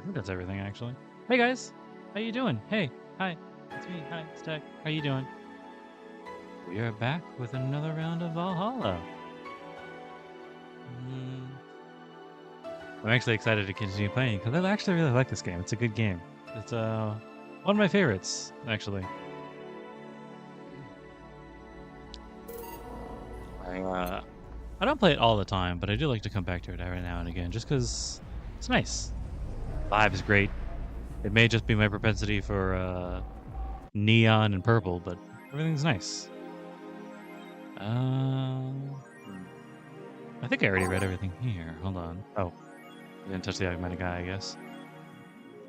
I think that's everything, actually. Hey, guys. How you doing? Hey. Hi. It's me. Hi. It's Tech. How you doing? We are back with another round of Valhalla. Mm, I'm actually excited to continue playing because I actually really like this game. It's a good game. It's one of my favorites, actually. I don't play it all the time, but I do like to come back to it every now and again just because it's nice. Vibe is great. It may just be my propensity for neon and purple, but everything's nice. Um, I think I already read everything here. Hold on. Oh, I didn't touch the augmented guy, I guess.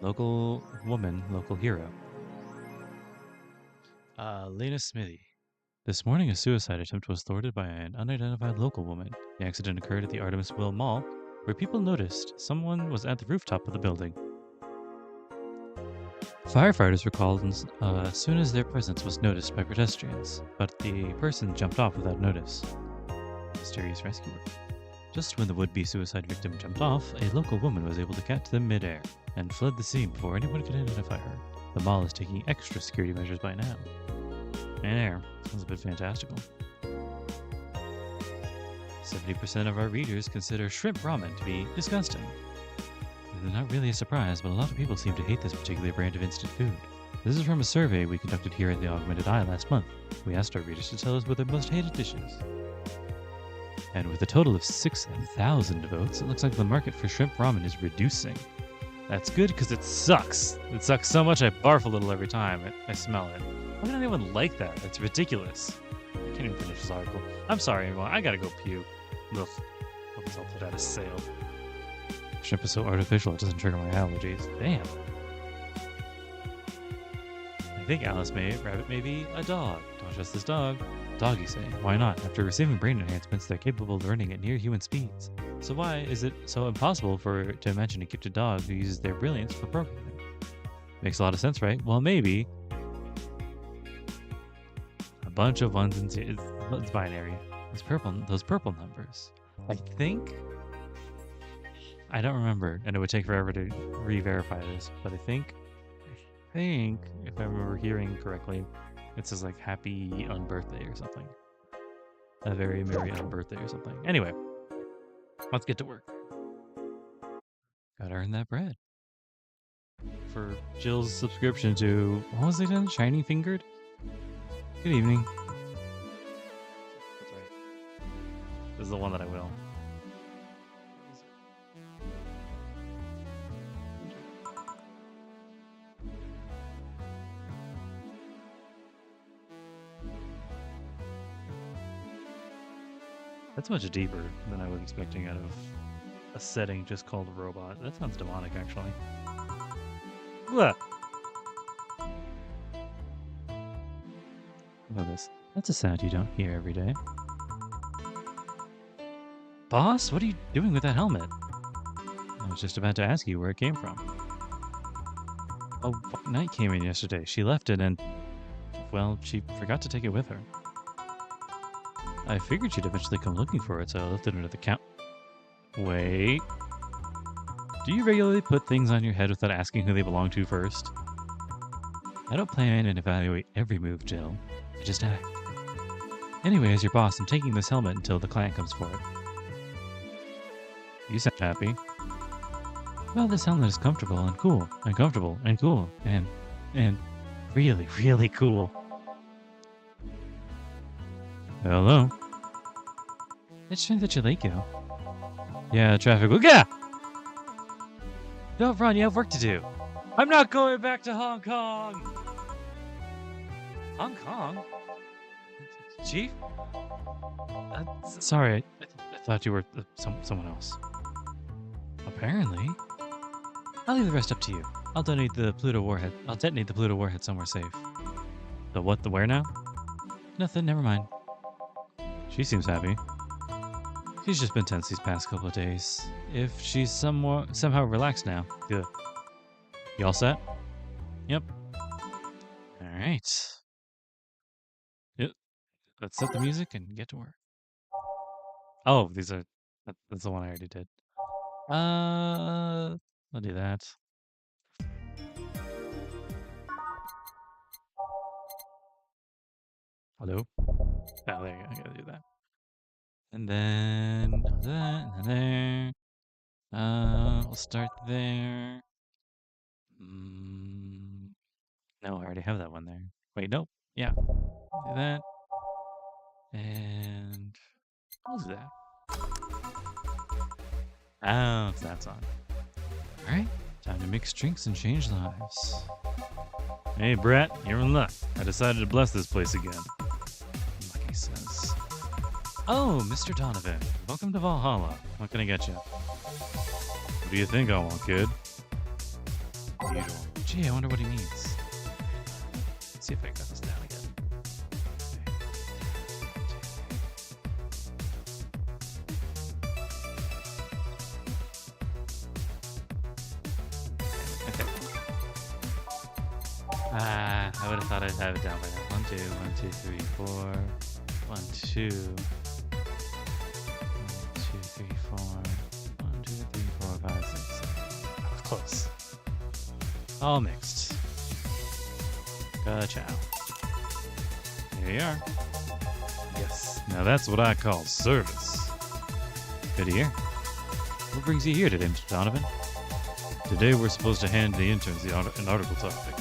Local woman, local hero. Lena Smithy. This morning, a suicide attempt was thwarted by an unidentified local woman. The accident occurred at the Artemis Will Mall, where people noticed someone was at the rooftop of the building. Firefighters were called as soon as their presence was noticed by pedestrians, but the person jumped off without notice. Mysterious rescuer. Just when the would-be suicide victim jumped off, a local woman was able to catch them midair and fled the scene before anyone could identify her. The mall is taking extra security measures by now. Midair. Sounds a bit fantastical. 70% of our readers consider shrimp ramen to be disgusting. It's not really a surprise, but a lot of people seem to hate this particular brand of instant food. This is from a survey we conducted here at the Augmented Eye last month. We asked our readers to tell us what their most hated dishes. And with a total of 6,000 votes, it looks like the market for shrimp ramen is reducing. That's good because it sucks. It sucks so much I barf a little every time I smell it. Why would anyone like that? That's ridiculous. I can't even finish this article. I'm sorry, everyone. I gotta go puke. Ugh. I'll put that as sale. Shrimp is so artificial it doesn't trigger my allergies. Damn. I think Alice Rabbit may be a dog. Don't trust this dog. Doggy say, why not? After receiving brain enhancements, they're capable of running at near human speeds. So why is it so impossible to imagine a gifted dog who uses their brilliance for programming? Makes a lot of sense, right? Well, maybe. A bunch of ones and zeros. It's binary. Those purple numbers. I think. I don't remember, and it would take forever to re-verify this, but I think, if I remember hearing correctly, it says like happy unbirthday or something. A very merry unbirthday or something. Anyway, let's get to work. Gotta earn that bread. For Jill's subscription to, what was it again? Shiny Fingered? Good evening. That's right. This is the one that I will. That's much deeper than I was expecting out of a setting just called Robot. That sounds demonic, actually. Blah. Look at this. That's a sound you don't hear every day. Boss, what are you doing with that helmet? I was just about to ask you where it came from. A white knight came in yesterday. She left it and, well, she forgot to take it with her. I figured she'd eventually come looking for it, so I left it under the count. Wait. Do you regularly put things on your head without asking who they belong to first? I don't plan and evaluate every move, Jill. I just act. Anyway, as your boss, I'm taking this helmet until the client comes for it. You sound happy. Well, this helmet is comfortable and cool, and comfortable and cool, and really, really cool. Hello? It's strange that you're late, Gil. Yeah, traffic will get. Don't run, you have work to do. I'm not going back to Hong Kong! Hong Kong? Chief? Sorry, I thought you were someone else. Apparently. I'll leave the rest up to you. I'll detonate the Pluto warhead somewhere safe. The what, the where now? Nothing, never mind. She seems happy. She's just been tense these past couple of days. If she's somehow relaxed now, good. You all set? Yep. Alright. Yep. Let's set the music and get to work. Oh, that's the one I already did. I'll do that. Hello? Oh, there you go. I gotta do that. And then that, and then there. We'll start there. No, I already have that one there. Wait, nope. Yeah. Do that. And what was that? Oh, it's that song. Alright. Time to mix drinks and change lives. Hey, Brett, you're in luck. I decided to bless this place again. Lucky says. Oh, Mr. Donovan. Welcome to Valhalla. What can I get you? What do you think I want, kid? Usual. Gee, I wonder what he means. Let's see if I got this down again. Okay. I would have thought I'd have it down by now. 1, 2, 1, 2, 3, 4. 1, 2. 1, 2, 3, 4. 1, 2, 3, 4, 5, 6, 7. That was close. All mixed. Ka-chow. Here you are. Yes. Now that's what I call service. Good to hear. What brings you here today, Mr. Donovan? Today we're supposed to hand the interns an article topic.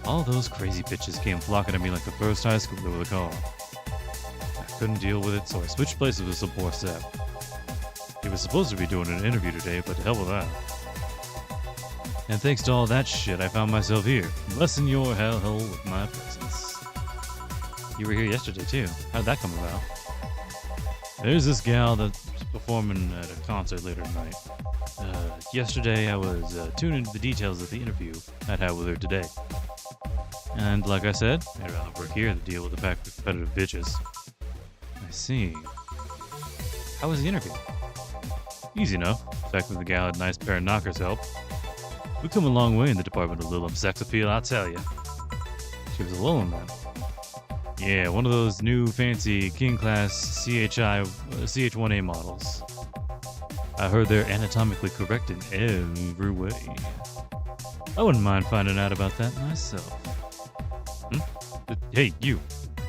All those crazy bitches came flocking at me like the first high schooler with a call. I couldn't deal with it, so I switched places with some poor sap. He was supposed to be doing an interview today, but to hell with that. And thanks to all that shit, I found myself here, blessing your hellhole with my presence. You were here yesterday, too. How'd that come about? There's this gal that's performing at a concert later tonight. Yesterday, I was tuning into the details of the interview I'd had with her today. And like I said, I'd rather work here than deal with a pack of competitive bitches. I see. How was the interview? Easy enough. The fact that the gal had a nice pair of knockers helped. We've come a long way in the department of Lilum sex appeal, I'll tell you. She was a Lilum then. Yeah, one of those new fancy King Class CH1A models. I heard they're anatomically correct in every way. I wouldn't mind finding out about that myself. Hey, you.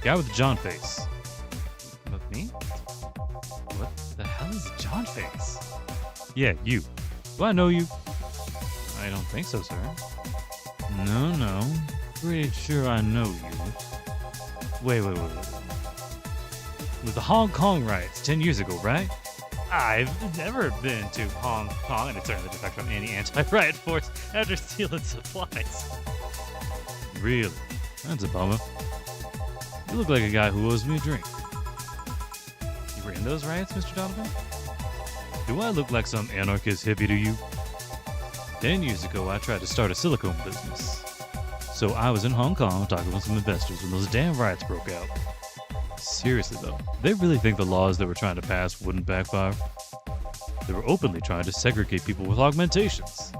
Guy with the John face. What, me? What the hell is a John face? Yeah, you. Do I know you? I don't think so, sir. No. Pretty sure I know you. Wait. With the Hong Kong riots 10 years ago, right? I've never been to Hong Kong, and it's certainly defect from any anti-riot force after stealing supplies. Really? That's a bummer. You look like a guy who owes me a drink. You were in those riots, Mr. Donovan? Do I look like some anarchist hippie to you? 10 years ago, I tried to start a silicone business. So I was in Hong Kong talking with some investors when those damn riots broke out. Seriously though, they really think the laws they were trying to pass wouldn't backfire? They were openly trying to segregate people with augmentations.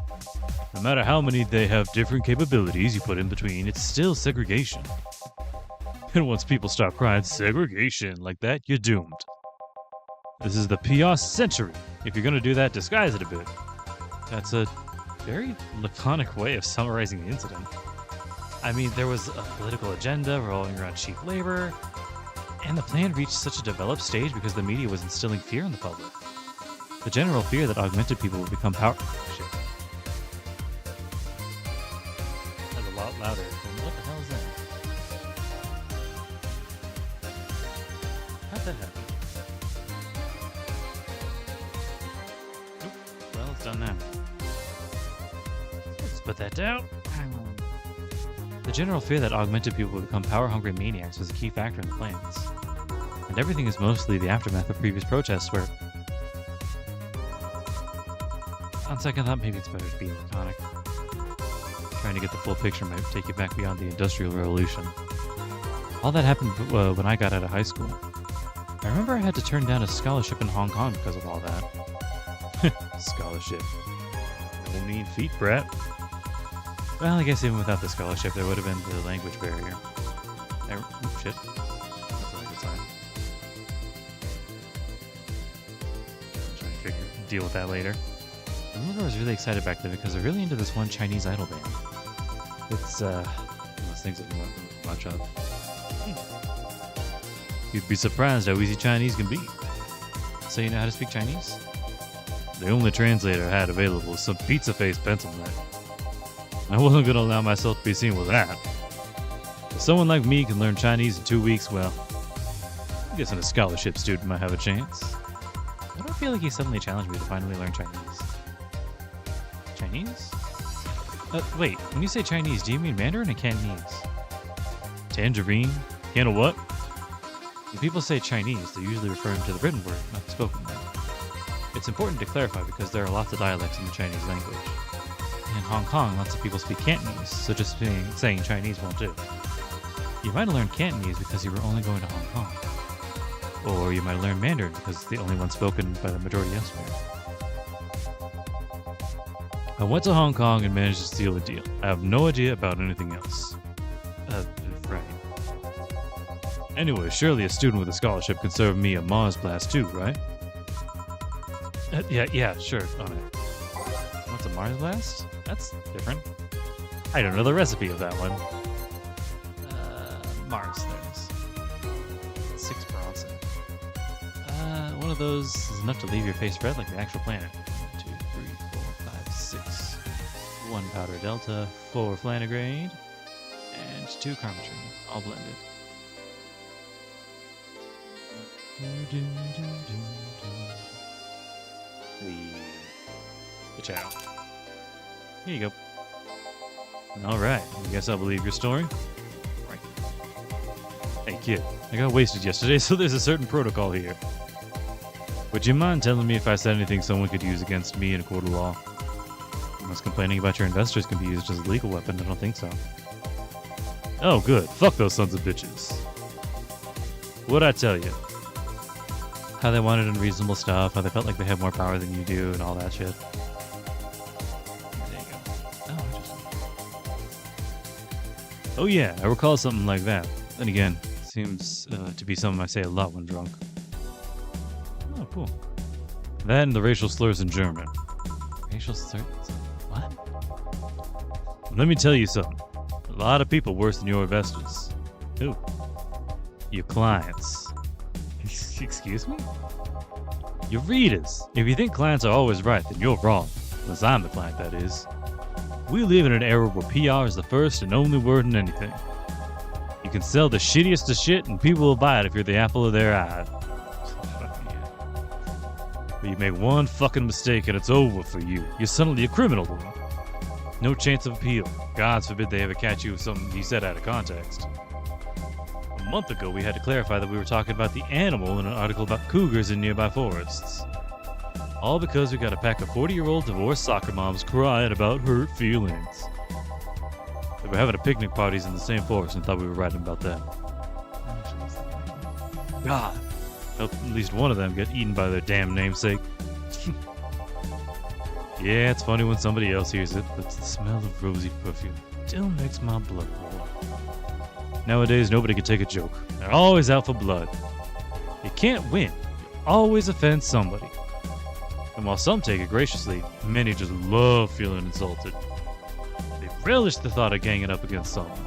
No matter how many they have different capabilities you put in between, it's still segregation. And once people start crying segregation like that, you're doomed. This is the PR century. If you're gonna do that, disguise it a bit. That's a very laconic way of summarizing the incident. I mean, there was a political agenda revolving around cheap labor, and the plan reached such a developed stage because the media was instilling fear in the public. The general fear that augmented people would become powerful. Shit. That's a lot louder. What the hell is that? How'd that happen? Nope. Well, it's done now. Let's put that down. The general fear that augmented people would become power-hungry maniacs was a key factor in the plans. And everything is mostly the aftermath of previous protests where... On second thought, maybe it's better to be laconic. Trying to get the full picture might take you back beyond the Industrial Revolution. All that happened when I got out of high school. I remember I had to turn down a scholarship in Hong Kong because of all that. Scholarship. No mean feat, Brett. Well, I guess even without the scholarship, there would have been the language barrier. Shit. That's not a good sign. I'm trying to deal with that later. I remember I was really excited back then because they're really into this one Chinese idol band. It's, one of those things that you want much of. You'd be surprised how easy Chinese can be. So you know how to speak Chinese? The only translator I had available was some pizza-faced pencil neck. I wasn't going to allow myself to be seen with that. If someone like me can learn Chinese in 2 weeks, well, I'm guessing a scholarship student might have a chance. I don't feel like he suddenly challenged me to finally learn Chinese. Chinese? Wait, when you say Chinese, do you mean Mandarin or Cantonese? Tangerine? Can of what? When people say Chinese, they're usually referring to the written word, not the spoken word. It's important to clarify because there are lots of dialects in the Chinese language. In Hong Kong, lots of people speak Cantonese, so just saying Chinese won't do. You might have learned Cantonese because you were only going to Hong Kong. Or you might have learned Mandarin because it's the only one spoken by the majority elsewhere. I went to Hong Kong and managed to seal a deal. I have no idea about anything else. Right. Anyway, surely a student with a scholarship could serve me a Mars blast too, right? Yeah, sure. On it. What's a Mars blast? That's different. I don't know the recipe of that one. Mars things. 6 Bronson. One of those is enough to leave your face red like the actual planet. 1, 2, 3, 4, 5, 6. 1 powder delta, 4 flanagrade, and 2 carmetry, all blended. The chow. Here you go. Alright, I guess I'll believe your story. Right. Hey kid, I got wasted yesterday, so there's a certain protocol here. Would you mind telling me if I said anything someone could use against me in a court of law? Unless complaining about your investors can be used as a legal weapon, I don't think so. Oh good, fuck those sons of bitches. What'd I tell you? How they wanted unreasonable stuff, how they felt like they had more power than you do, and all that shit. There you go. Oh, interesting. Oh yeah, I recall something like that. Then again, seems to be something I say a lot when drunk. Oh, cool. That and the racial slurs in German. Racial slurs? What? Let me tell you something. A lot of people worse than your investors. Who? Your clients. Excuse me? Your readers. If you think clients are always right, then you're wrong. Unless I'm the client, that is. We live in an era where PR is the first and only word in anything. You can sell the shittiest of shit and people will buy it if you're the apple of their eye. But you make one fucking mistake and it's over for you. You're suddenly a criminal then. No chance of appeal. God forbid they ever catch you with something you said out of context. A month ago, we had to clarify that we were talking about the animal in an article about cougars in nearby forests. All because we got a pack of 40-year-old divorced soccer moms crying about hurt feelings. They were having a picnic parties in the same forest and thought we were writing about them. God, helped at least one of them get eaten by their damn namesake. Yeah, it's funny when somebody else hears it, but the smell of rosy perfume still makes my blood boil. Nowadays, nobody can take a joke. They're always out for blood. You can't win. You always offend somebody. And while some take it graciously, many just love feeling insulted. They relish the thought of ganging up against someone.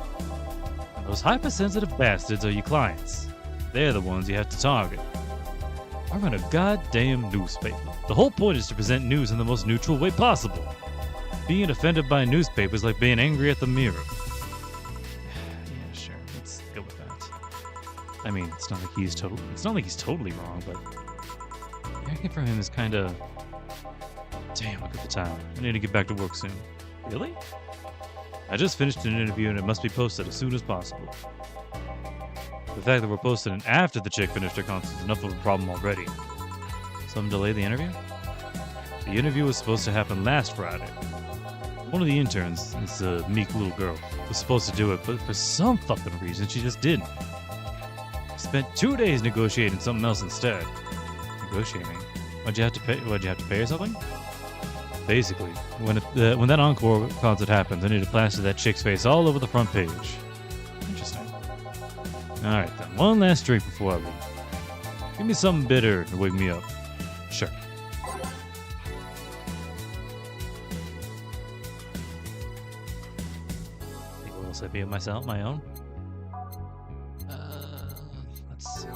And those hypersensitive bastards are your clients. They're the ones you have to target. I run a goddamn newspaper. The whole point is to present news in the most neutral way possible. Being offended by a newspaper is like being angry at the mirror. Yeah, sure. Let's go with that. I mean, it's not like he's totally wrong, but acting from him is kind of. Damn, look at the time. I need to get back to work soon. Really? I just finished an interview and it must be posted as soon as possible. The fact that we're posting it after the chick finished her concert is enough of a problem already. Some delay the interview? The interview was supposed to happen last Friday. One of the interns, this meek little girl, was supposed to do it, but for some fucking reason she just didn't. I spent 2 days negotiating something else instead. Negotiating? What'd you have to pay or something? Basically, when that encore concert happens, I need to plaster that chick's face all over the front page. Interesting. Alright then, one last drink before I leave. Give me something bitter to wake me up. Sure. Take a little sippy of myself, my own. Let's see.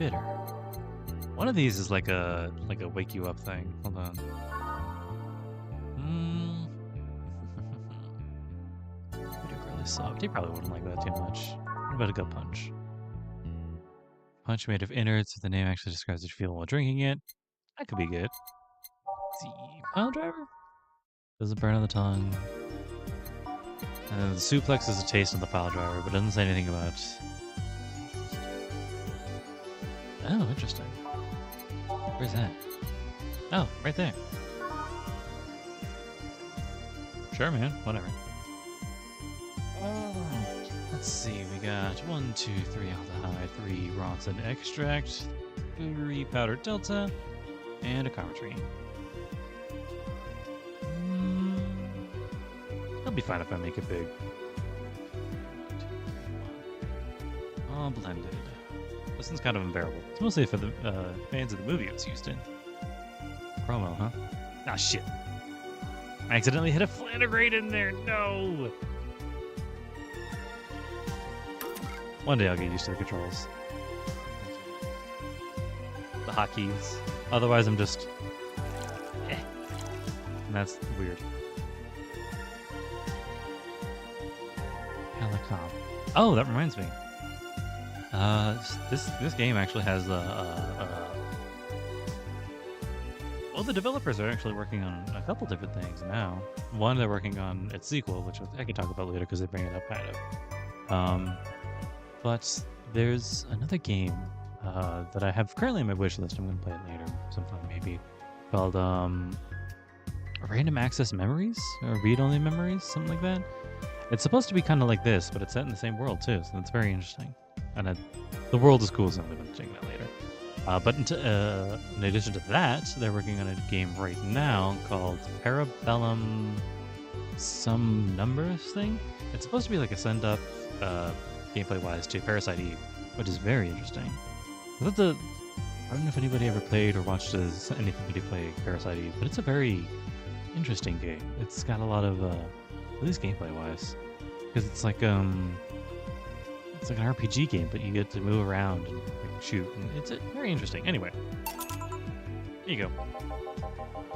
bitter. One of these is like a wake you up thing. Hold on. Bitter really soft. He probably wouldn't like that too much. What about a gut punch? Punch made of innards. The name actually describes what you feel while drinking it. That could be good. Let's see, pile driver. Doesn't burn on the tongue. The suplex is a taste on the pile driver, but doesn't say anything about. Oh, interesting. Where's that? Oh, right there. Sure, man. Whatever. Oh, let's see. We got 1, 2, 3 aldehyde, 3 Ronson extract, 3 powdered delta, and a carbotrine. It'll be fine if I make it big. All blended. This one's kind of unbearable. It's mostly for the fans of the movie it was used in. Promo, huh? Ah, shit. I accidentally hit a Flanagrade in there. No! One day I'll get used to the controls. The hotkeys. Otherwise, I'm just... eh. And that's weird. Helicom. Oh, that reminds me. This game actually has well, the developers are actually working on a couple different things now. One, they're working on its sequel, which I can talk about later because they bring it up kind of. But there's another game that I have currently on my wish list. I'm going to play it later sometime maybe. Called Random Access Memories or Read-Only Memories, something like that. It's supposed to be kind of like this, but it's set in the same world too, so that's very interesting. And the world is cool, so I'm going to check that later. But in addition to that, they're working on a game right now called Parabellum some numbers thing. It's supposed to be like a send-up gameplay-wise to Parasite Eve, which is very interesting. I don't know if anybody ever played or watched anything to play Parasite Eve, but it's a very interesting game. It's got a lot of, at least gameplay-wise, because it's like an RPG game, but you get to move around and shoot, and it's very interesting. Anyway, here you go.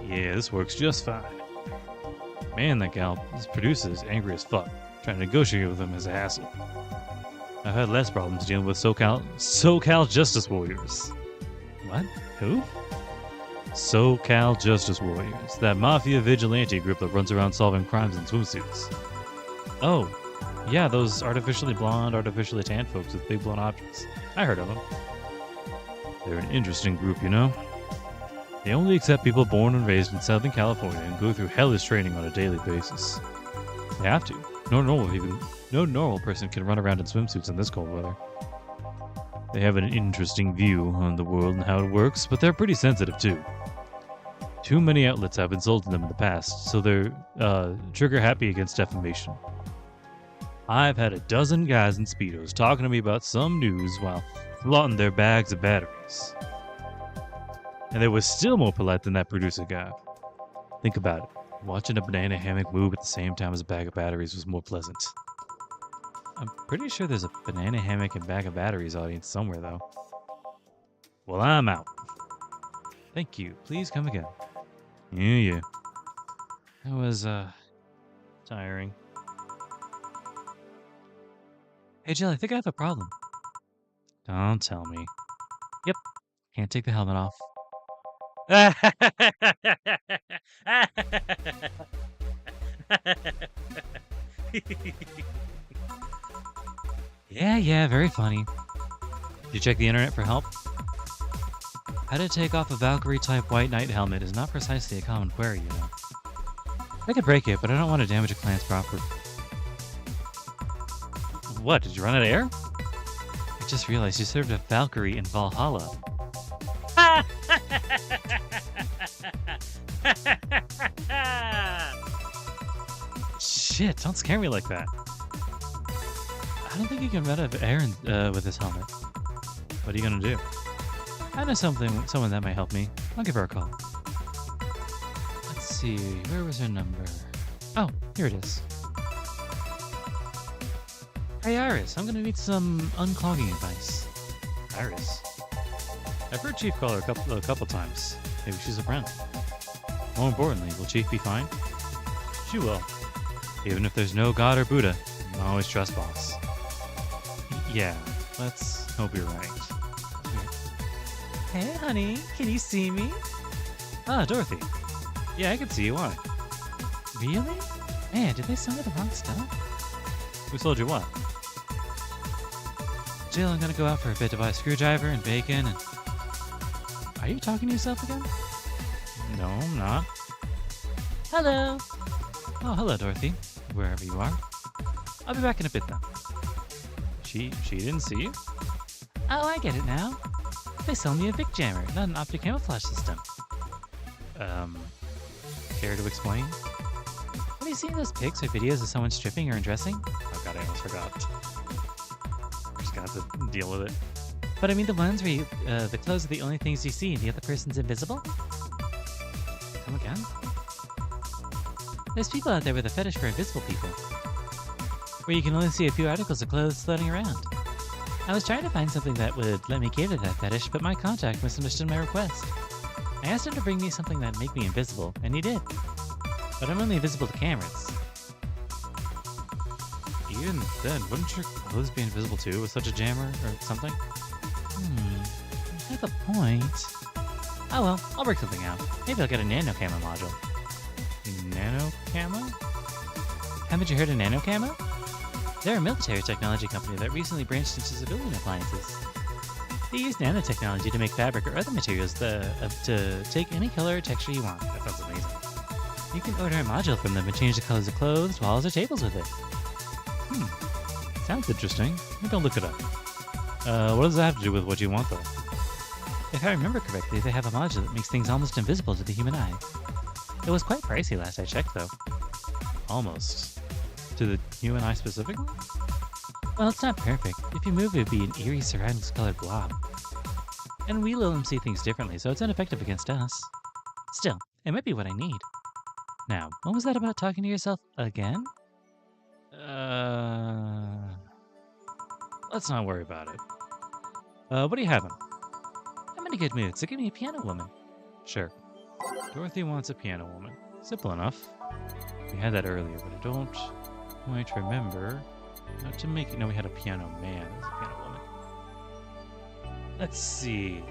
Yeah, this works just fine. Man, that gal, this producer is angry as fuck. Trying to negotiate with him is a hassle. I've had less problems dealing with SoCal Justice Warriors. What? Who? SoCal Justice Warriors, that mafia vigilante group that runs around solving crimes in swimsuits. Oh, yeah, those artificially blonde, artificially tanned folks with big blown objects. I heard of them. They're an interesting group, you know? They only accept people born and raised in Southern California and go through hellish training on a daily basis. They have to. No normal person can run around in swimsuits in this cold weather. They have an interesting view on the world and how it works, but they're pretty sensitive too. Too many outlets have insulted them in the past, so they're trigger happy against defamation. I've had a dozen guys in Speedos talking to me about some news while flaunting their bags of batteries. And they were still more polite than that producer guy. Think about it. Watching a banana hammock move at the same time as a bag of batteries was more pleasant. I'm pretty sure there's a banana hammock and bag of batteries audience somewhere, though. Well, I'm out. Thank you. Please come again. Yeah. That was, tiring. Hey, Jill, I think I have a problem. Don't tell me. Yep. Can't take the helmet off. Yeah, very funny. Did you check the internet for help? How to take off a Valkyrie-type White Knight helmet is not precisely a common query, you know. I could break it, but I don't want to damage a client's property. What, did you run out of air? I just realized you served a Valkyrie in Valhalla. Shit, don't scare me like that. I don't think you can run out of air with this helmet. What are you gonna do? I know someone that might help me. I'll give her a call. Let's see, where was her number? Oh, here it is. Hey Iris, I'm gonna need some unclogging advice. Iris? I've heard Chief call her a couple times. Maybe she's a friend. More importantly, will Chief be fine? She will. Even if there's no God or Buddha, you can always trust Boss. Yeah, let's hope you're right. Hey, honey, can you see me? Ah, Dorothy. Yeah, I can see you. Why? Really? Man, did they sell me the wrong stuff? Who sold you what? Jill, I'm gonna go out for a bit to buy a screwdriver and bacon and... Are you talking to yourself again? No, I'm not. Hello. Oh, hello, Dorothy. Wherever you are. I'll be back in a bit then. She didn't see you? Oh, I get it now. They sold me a Vic Jammer, not an optic camouflage system. Care to explain? Have you seen those pics or videos of someone stripping or undressing? Oh god, I almost forgot. Just got to deal with it. But I mean the ones where you, the clothes are the only things you see and the other person's invisible? Come again? There's people out there with a fetish for invisible people, where you can only see a few articles of clothes floating around. I was trying to find something that would let me cater to that fetish, but my contact misunderstood my request. I asked him to bring me something that'd make me invisible, and he did. But I'm only invisible to cameras. Even then, wouldn't your clothes be invisible too with such a jammer or something? You have a point. Oh well, I'll work something out. Maybe I'll get a nano camo module. Nano camo? Haven't you heard of nano camo? They're a military technology company that recently branched into civilian appliances. They use nanotechnology to make fabric or other materials to take any color or texture you want. That sounds amazing. You can order a module from them and change the colors of clothes, walls, or tables with it. Sounds interesting. Maybe I'll look it up. What does that have to do with what you want, though? If I remember correctly, they have a module that makes things almost invisible to the human eye. It was quite pricey last I checked, though. Almost. To the human eye specifically? Well, it's not perfect. If you move, it would be an eerie ceramics-colored blob. And we let them see things differently, so it's ineffective against us. Still, it might be what I need. Now, what was that about talking to yourself again? Let's not worry about it. What are you having? I'm in a good mood, so give me a piano woman. Sure. Dorothy wants a piano woman. Simple enough. We had that earlier, but I don't quite remember. Not to make it. No, we had a piano man as a piano woman. Let's see.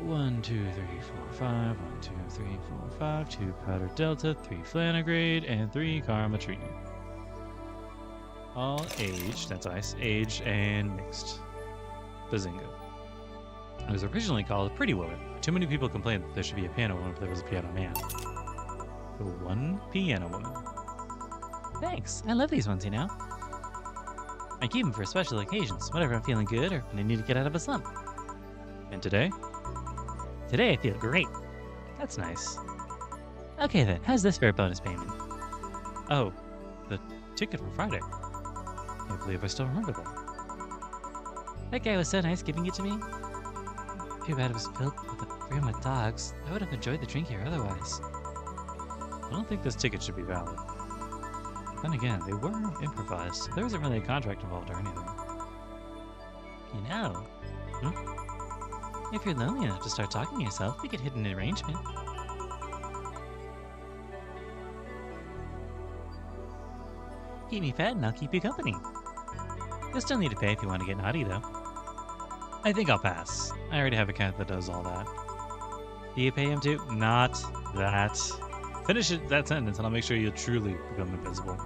1, 2, 3, 4, 5. 1, 2, 3, 4, 5. 2 powder delta, 3 flanagrade, and 3 karma tree. All aged, that's ice, aged and mixed. Bazinga. It was originally called Pretty Woman. Too many people complained that there should be a piano woman if there was a piano man. So 1 piano woman. Thanks. I love these ones, you know. I keep them for special occasions, whenever I'm feeling good or when I need to get out of a slump. And today? Today I feel great. That's nice. Okay then, how's this for a bonus payment? Oh, the ticket for Friday. Can't believe I still remember that. That guy was so nice giving it to me. Too bad it was filled with a room with dogs. I would have enjoyed the drink here otherwise. I don't think this ticket should be valid. Then again, they were improvised, so there isn't really a contract involved or anything. You know, if you're lonely enough to start talking to yourself, we could hit an arrangement. Keep me fed and I'll keep you company. You'll still need to pay if you want to get naughty, though. I think I'll pass. I already have a cat that does all that. Do you pay him too? Not that. Finish that sentence and I'll make sure you truly become invisible.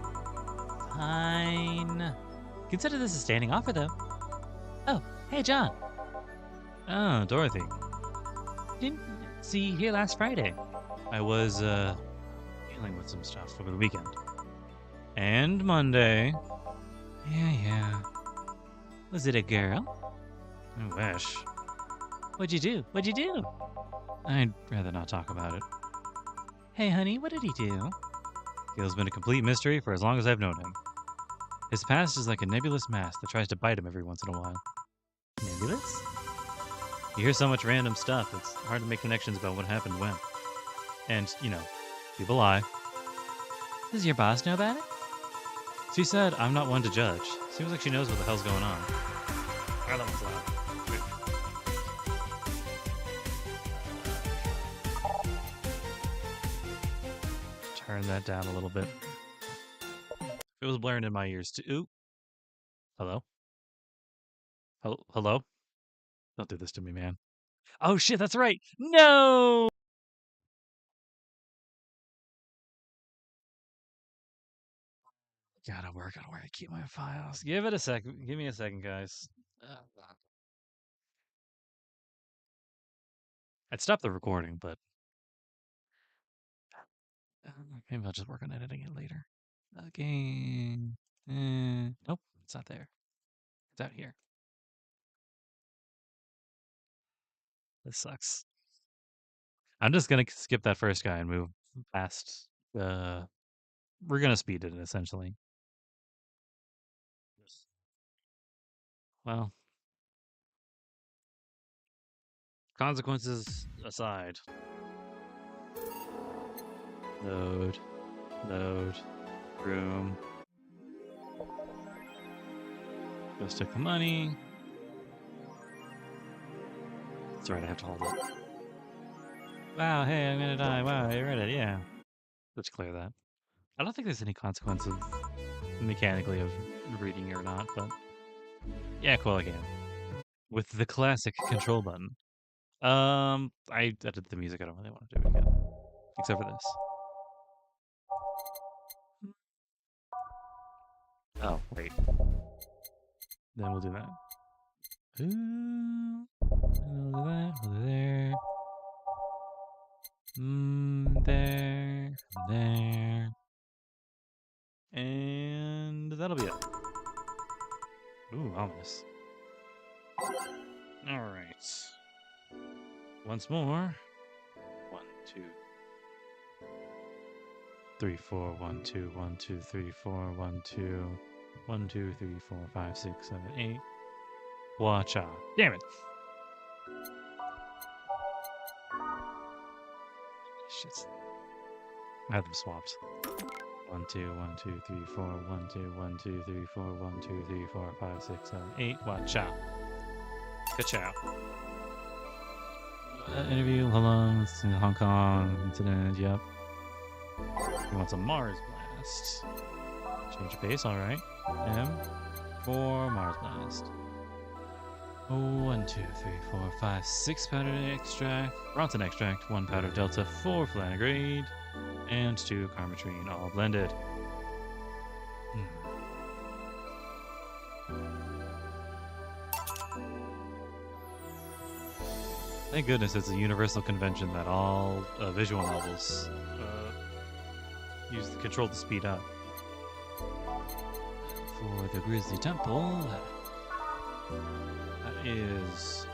Fine. Consider this a standing offer, though. Oh, hey, John. Oh, Dorothy. Didn't see you here last Friday. I was, dealing with some stuff over the weekend. And Monday. Yeah. Was it a girl? I wish. What'd you do? What'd you do? I'd rather not talk about it. Hey, honey, what did he do? Gil's been a complete mystery for as long as I've known him. His past is like a nebulous mass that tries to bite him every once in a while. Nebulous? You hear so much random stuff, it's hard to make connections about what happened when. And, you know, people lie. Does your boss know about it? She said I'm not one to judge. Seems like she knows what the hell's going on. That was loud. turn that down a little bit. It was blaring in my ears too. Ooh. Hello? Hello? Don't do this to me, man. Oh shit, that's right. No! Gotta work on where I keep my files. Give it a second. Give me a second, guys. I'd stop the recording, but maybe I'll just work on editing it later. Game. Nope, it's not there. It's out here. This sucks. I'm just gonna skip that first guy and move past. We're gonna speed it essentially. Well, consequences aside. Load, room. Go stick the money. That's right, I have to hold it. Wow, hey, I'm gonna die. Wow, you read it, yeah. Let's clear that. I don't think there's any consequences mechanically of reading it or not, but yeah, cool, I can. With the classic control button. I edited the music, I don't really want to do it again. Except for this. Oh, wait. Then we'll do that. We'll do that, we'll do there. There. And that'll be it. Ooh, ominous. Alright. Once more. 1, 2, 3, 4, 1, 2, 1, 2, 3, 4, 1, 2, 1, 2, 3, 4, 5, 6, 7, 8. Watch out. Damn it! Shit. I have them swapped. 1, 2, 1, 2, 3, 4, 1, 2, 1, 2, 3, 4, 1, 2, 3, 4, 5, 6, 7, 8. Watch out. Ka-chow. Interview, how long? Hong Kong incident, yep. He wants a Mars blast. Change of pace, alright. M for Mars blast. 1, 2, 3, 4, 5, 6 powder extract, Bronson extract, 1 powder delta, 4 flanagrade, and 2 carmetrine, all blended. Thank goodness it's a universal convention that all visual novels use the control to speed up. For the Grizzly Temple, that is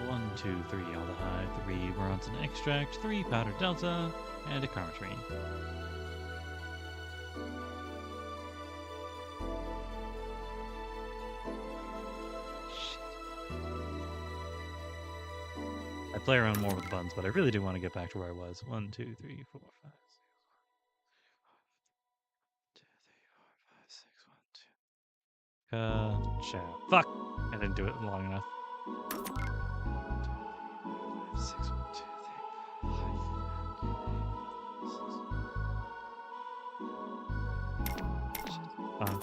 1, 2, 3 aldehyde, 3 Bronson extract, 3 powder delta, and a carmetrine. I play around more with the buttons, but I really do want to get back to where I was. 1, 2, 3, 4, 5, 6, 1, 2, 3, 4, 5, 6, 1, 2. Ciao. Fuck! I didn't do it long enough. 6, 1, 2, 3, 5. Fine.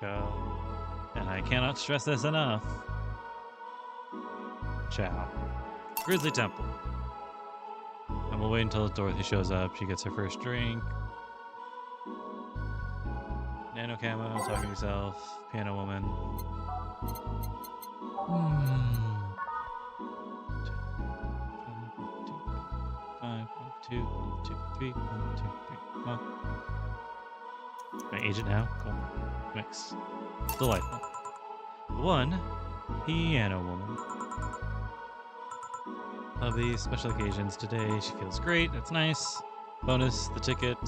Go. And I cannot stress this enough. Ciao. Grizzly Temple. And we'll wait until Dorothy shows up. She gets her first drink. Nano camo, talking to yourself. Piano woman. 5, 1, 2, 1, 2, 3, 1, 2, 3, 1. Can I age it now? Cool. Mix. Delightful. 1 piano woman. Of these special occasions today, she feels great. That's nice. Bonus, the ticket.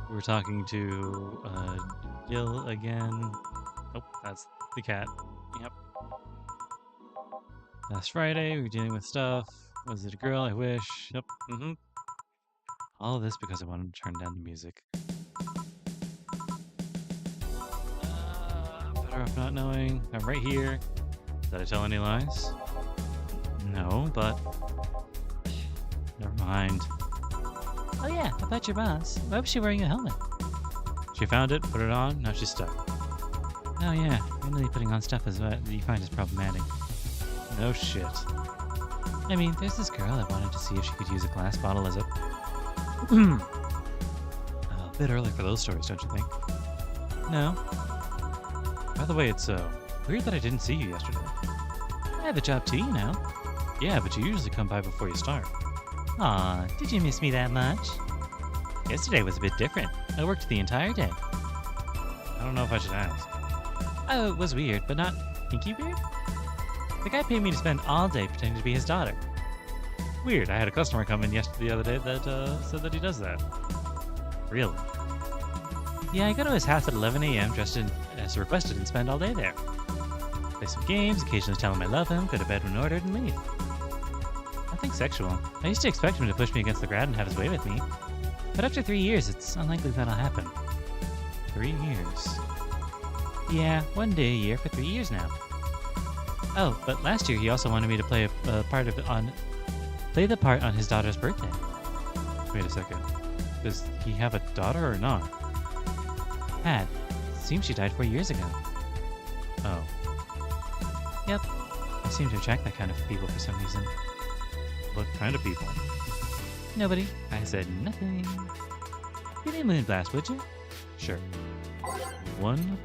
We're talking to Jill again. Nope, that's the cat. Yep. Last Friday, we were dealing with stuff. Was it a girl? I wish. Yep. All of this because I wanted to turn down the music. Better off for not knowing. I'm right here. Did I tell any lies? No, but... Never mind. Oh yeah, about your boss. Why was she wearing a helmet? She found it, put it on, now she's stuck. Oh yeah, randomly putting on stuff is what you find is problematic. No shit. I mean, there's this girl that wanted to see if she could use a glass bottle as a... A bit early for those stories, don't you think? No. By the way, it's weird that I didn't see you yesterday. I have a job too, you know. Yeah, but you usually come by before you start. Aw, did you miss me that much? Yesterday was a bit different. I worked the entire day. I don't know if I should ask. Oh, it was weird, but not kinky weird? The guy paid me to spend all day pretending to be his daughter. Weird, I had a customer come in the other day that said that he does that. Really? Yeah, I go to his house at 11 a.m. dressed in as requested and spend all day there. Play some games, occasionally tell him I love him, go to bed when ordered, and leave. Nothing sexual. I used to expect him to push me against the ground and have his way with me. But after 3 years, it's unlikely that'll happen. 3 years? Yeah, 1 day a year for 3 years now. Oh, but last year he also wanted me to play the part on his daughter's birthday. Wait a second. Does he have a daughter or not? Had. Seems she died 4 years ago. Oh. Yep. I seem to attract that kind of people for some reason. What kind of people? Nobody. I said nothing. Give me a moonblast, would you? Sure. One.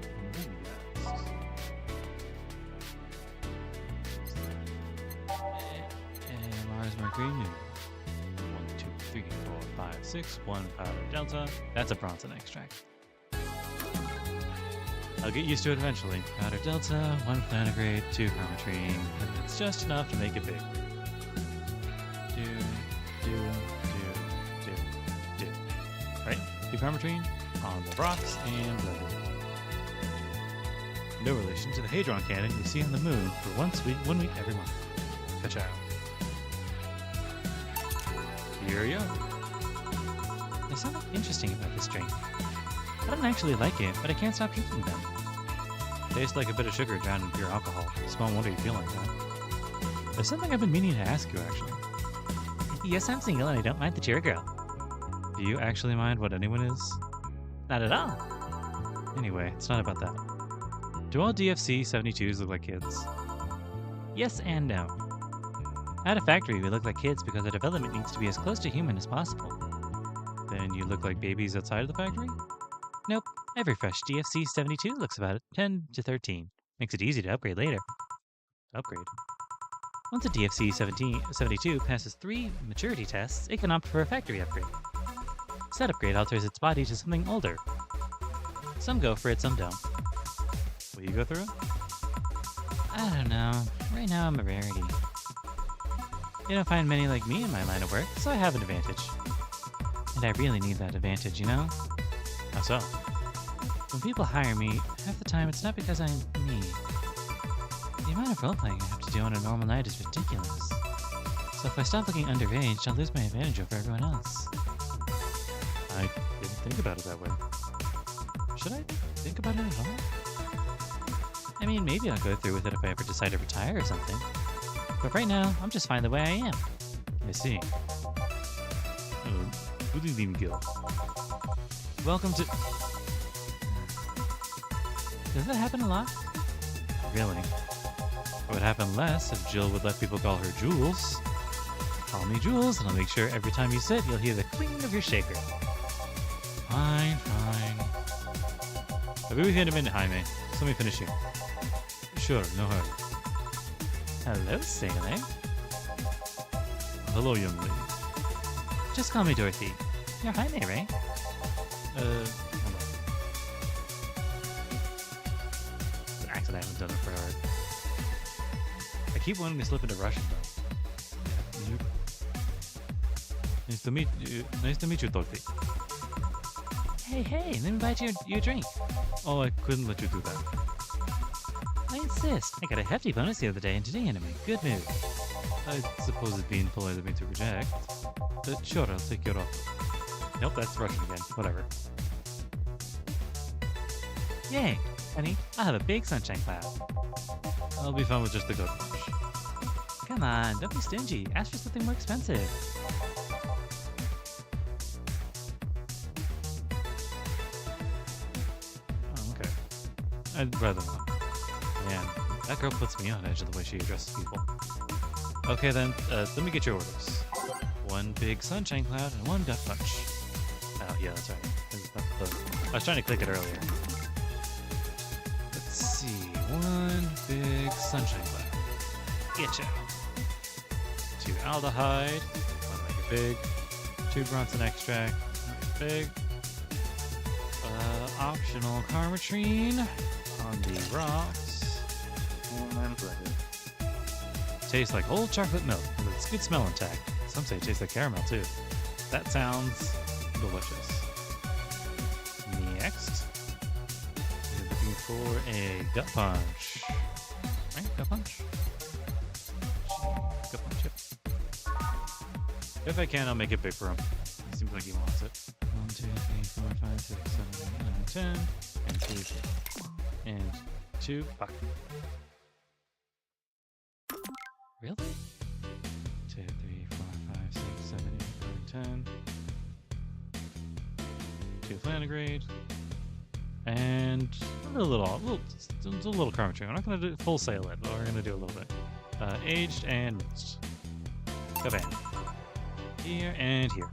And Mars Mercury New. 1, 2, 3, 4, 5, 6. 1 powder delta. That's a bronson extract. I'll get used to it eventually. Powder delta, 1 planograde, 2 chromatrine. It's just enough to make it big. Do. Right? 2 chromatrine on the rocks and leather. No relation to the hadron cannon you see on the moon for 1 week every month. Ka-chow. Here you go. There's something interesting about this drink. I don't actually like it, but I can't stop drinking them. Tastes like a bit of sugar drowned in pure alcohol. Small wonder you feel like that. There's something I've been meaning to ask you, actually. Yes, I'm single and I don't mind the cheer girl. Do you actually mind what anyone is? Not at all. Anyway, it's not about that. Do all DFC 72s look like kids? Yes and no. At a factory, we look like kids because our development needs to be as close to human as possible. Then you look like babies outside of the factory? Nope. Every fresh DFC 72 looks about 10 to 13. Makes it easy to upgrade later. Upgrade? Once a DFC 72 passes 3 maturity tests, it can opt for a factory upgrade. Said upgrade alters its body to something older. Some go for it, some don't. Will you go through it? I don't know. Right now I'm a rarity. You don't find many like me in my line of work, so I have an advantage. And I really need that advantage, you know? How so? When people hire me, half the time it's not because I'm me. The amount of roleplaying I have to do on a normal night is ridiculous. So if I stop looking underage, I'll lose my advantage over everyone else. I didn't think about it that way. Should I think about it at all? I mean, maybe I'll go through with it if I ever decide to retire or something. But right now, I'm just fine the way I am. I see. Good evening, Gil. Welcome to... Does that happen a lot? Really? It would happen less if Jill would let people call her Jules. Call me Jules, and I'll make sure every time you sit, you'll hear the cling of your shaker. Fine. I'll be with you in a minute, Jaime. So let me finish here. Sure, no hurry. Hello, sailor. Hello, young lady. Just call me Dorothy. You're Jaime, right? Hold on. It's an accident, I haven't done it forever. I keep wanting to slip into Russian, though. Nice to meet you, Dorothy. Hey, let me buy you a drink. Oh, I couldn't let you do that. I insist. I got a hefty bonus the other day, and today I'm in a good mood. I suppose it's being polite of me to reject. But sure, I'll take your offer. Nope, that's Russian again. Whatever. Yay. Honey, I'll have a big sunshine cloud. I'll be fine with just the goat punch. Come on, don't be stingy. Ask for something more expensive. Oh, okay. I'd rather not. Man, that girl puts me on edge of the way she addresses people. Okay then, let me get your orders. One big sunshine cloud and one gut punch. Oh yeah, that's right. I was trying to click it earlier. Let's see. One big sunshine cloud. Getcha. 2 aldehyde. One make it big. 2 Bronson extract. Make it big. Optional carmatrine on the rocks. And blended. Tastes like old chocolate milk with its good smell intact. Some say it tastes like caramel too. That sounds delicious. Next, we're looking for a gut punch. Right? Gut punch? Gut punch, yep. If I can, I'll make it big for him. It seems like he wants it. 1, 2, 3, 4, 5, 6, 7, 8, 9, 10. And 2. And 2. Fuck. Really? 2, 3, 4, 5, 6, 7, 8, 9, 10. 2 flanagrade. And a little carmatrine. We're not going to do full sail it, but we're going to do a little bit. Aged and minced. Kabam. Here and here.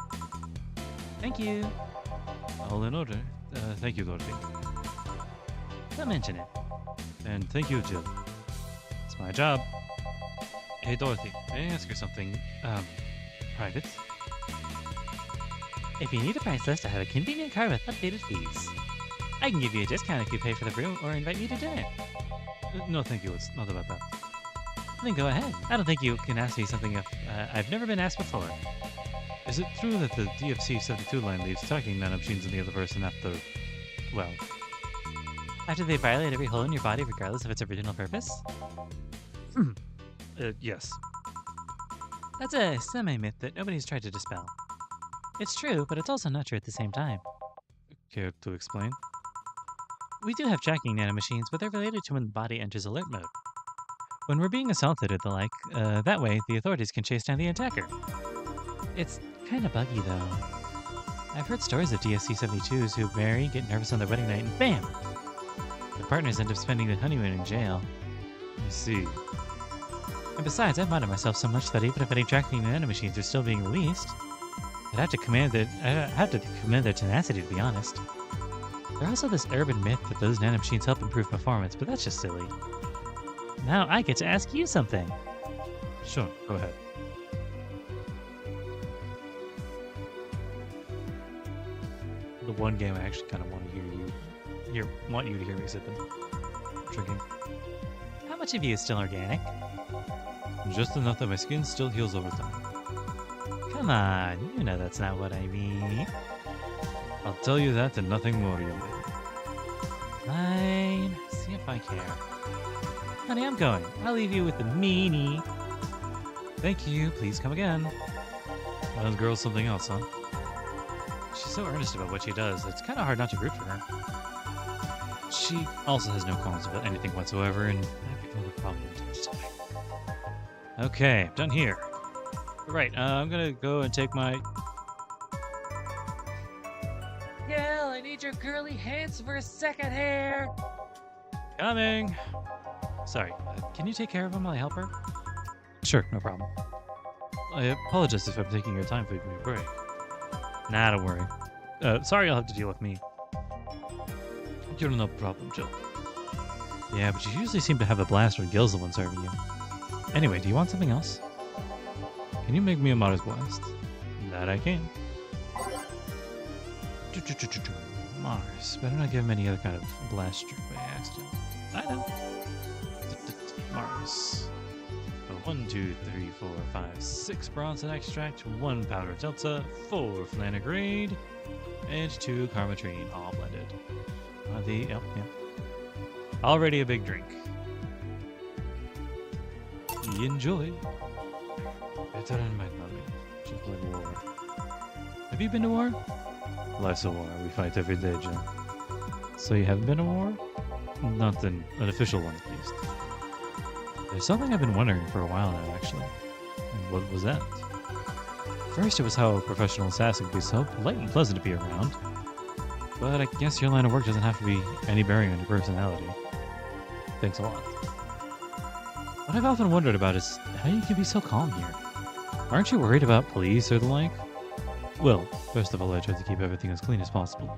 Thank you. All in order. Thank you, Dorothy. Don't mention it. And thank you, Jill. It's my job. Hey, Dorothy, may I ask you something, private? If you need a price list, I have a convenient card with updated fees. I can give you a discount if you pay for the room or invite me to dinner. No, thank you. It's not about that. Then go ahead. I don't think you can ask me something if I've never been asked before. Is it true that the DFC-72 line leaves tracking nanomachines in the universe and after, well... After they violate every hole in your body regardless of its original purpose? Yes. That's a semi-myth that nobody's tried to dispel. It's true, but it's also not true at the same time. Care to explain? We do have tracking nanomachines, but they're related to when the body enters alert mode. When we're being assaulted or the like, that way the authorities can chase down the attacker. It's kind of buggy, though. I've heard stories of DSC-72s who marry, get nervous on their wedding night, and BAM! Their partners end up spending the honeymoon in jail. I see. And besides, I've modded myself so much that even if any tracking nanomachines are still being released, I'd have to commend their tenacity, to be honest. There's also this urban myth that those nanomachines help improve performance, but that's just silly. Now I get to ask you something. Sure, go ahead. The one game I actually kind of want to want you to hear me sipping, drinking. How much of you is still organic? Just enough that my skin still heals over time. Come on, you know that's not what I mean. I'll tell you that and nothing more, young lady. Fine. See if I care. Honey, I'm going. I'll leave you with the meanie. Thank you. Please come again. Well, girl's something else, huh? She's so earnest about what she does, it's kind of hard not to root for her. She also has no qualms about anything whatsoever, and I have no problem with it. Okay, done here. Right, I'm gonna go and take my... Gil, I need your girly hands for a second here. Coming! Sorry, can you take care of him while I help her? Sure, no problem. I apologize if I'm taking your time for your break. Nah, don't worry. Sorry you'll have to deal with me. You're no problem, Jill. Yeah, but you usually seem to have a blast when Gil's the one serving you. Anyway, do you want something else? Can you make me a Mars blast? That I can. Mars. Better not give him any other kind of blast trick by accident. I know. Mars. 1, 2, 3, 4, 5, 6 Bronson extract, 1 powder delta, 4 flanagrade, and 2 carmatrine, all blended. Yeah. Already a big drink. Enjoy. Veteran might not be. Just like war. Have you been to war? Life's a war. We fight every day, Jim. So you haven't been to war? Not an official one, at least. There's something I've been wondering for a while now, actually. And what was that? First, it was how a professional assassin could be so polite and pleasant to be around. But I guess your line of work doesn't have to be any bearing on your personality. Thanks a lot. What I've often wondered about is how you can be so calm here. Aren't you worried about police or the like? Well, first of all, I try to keep everything as clean as possible.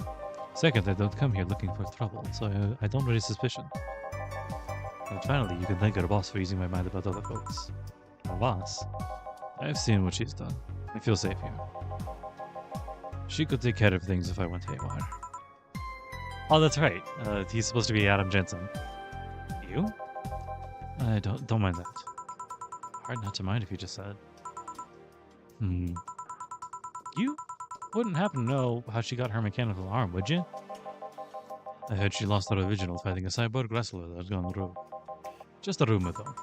Second, I don't come here looking for trouble, so I don't raise suspicion. And finally, you can thank your boss for using my mind about other folks. My boss? I've seen what she's done. I feel safe here. She could take care of things if I went haywire. Oh, that's right. He's supposed to be Adam Jensen. You? I don't mind that. Hard not to mind if you just said. You wouldn't happen to know how she got her mechanical arm, would you? I heard she lost her original fighting a cyborg wrestler that had gone rogue. Just a rumor, though.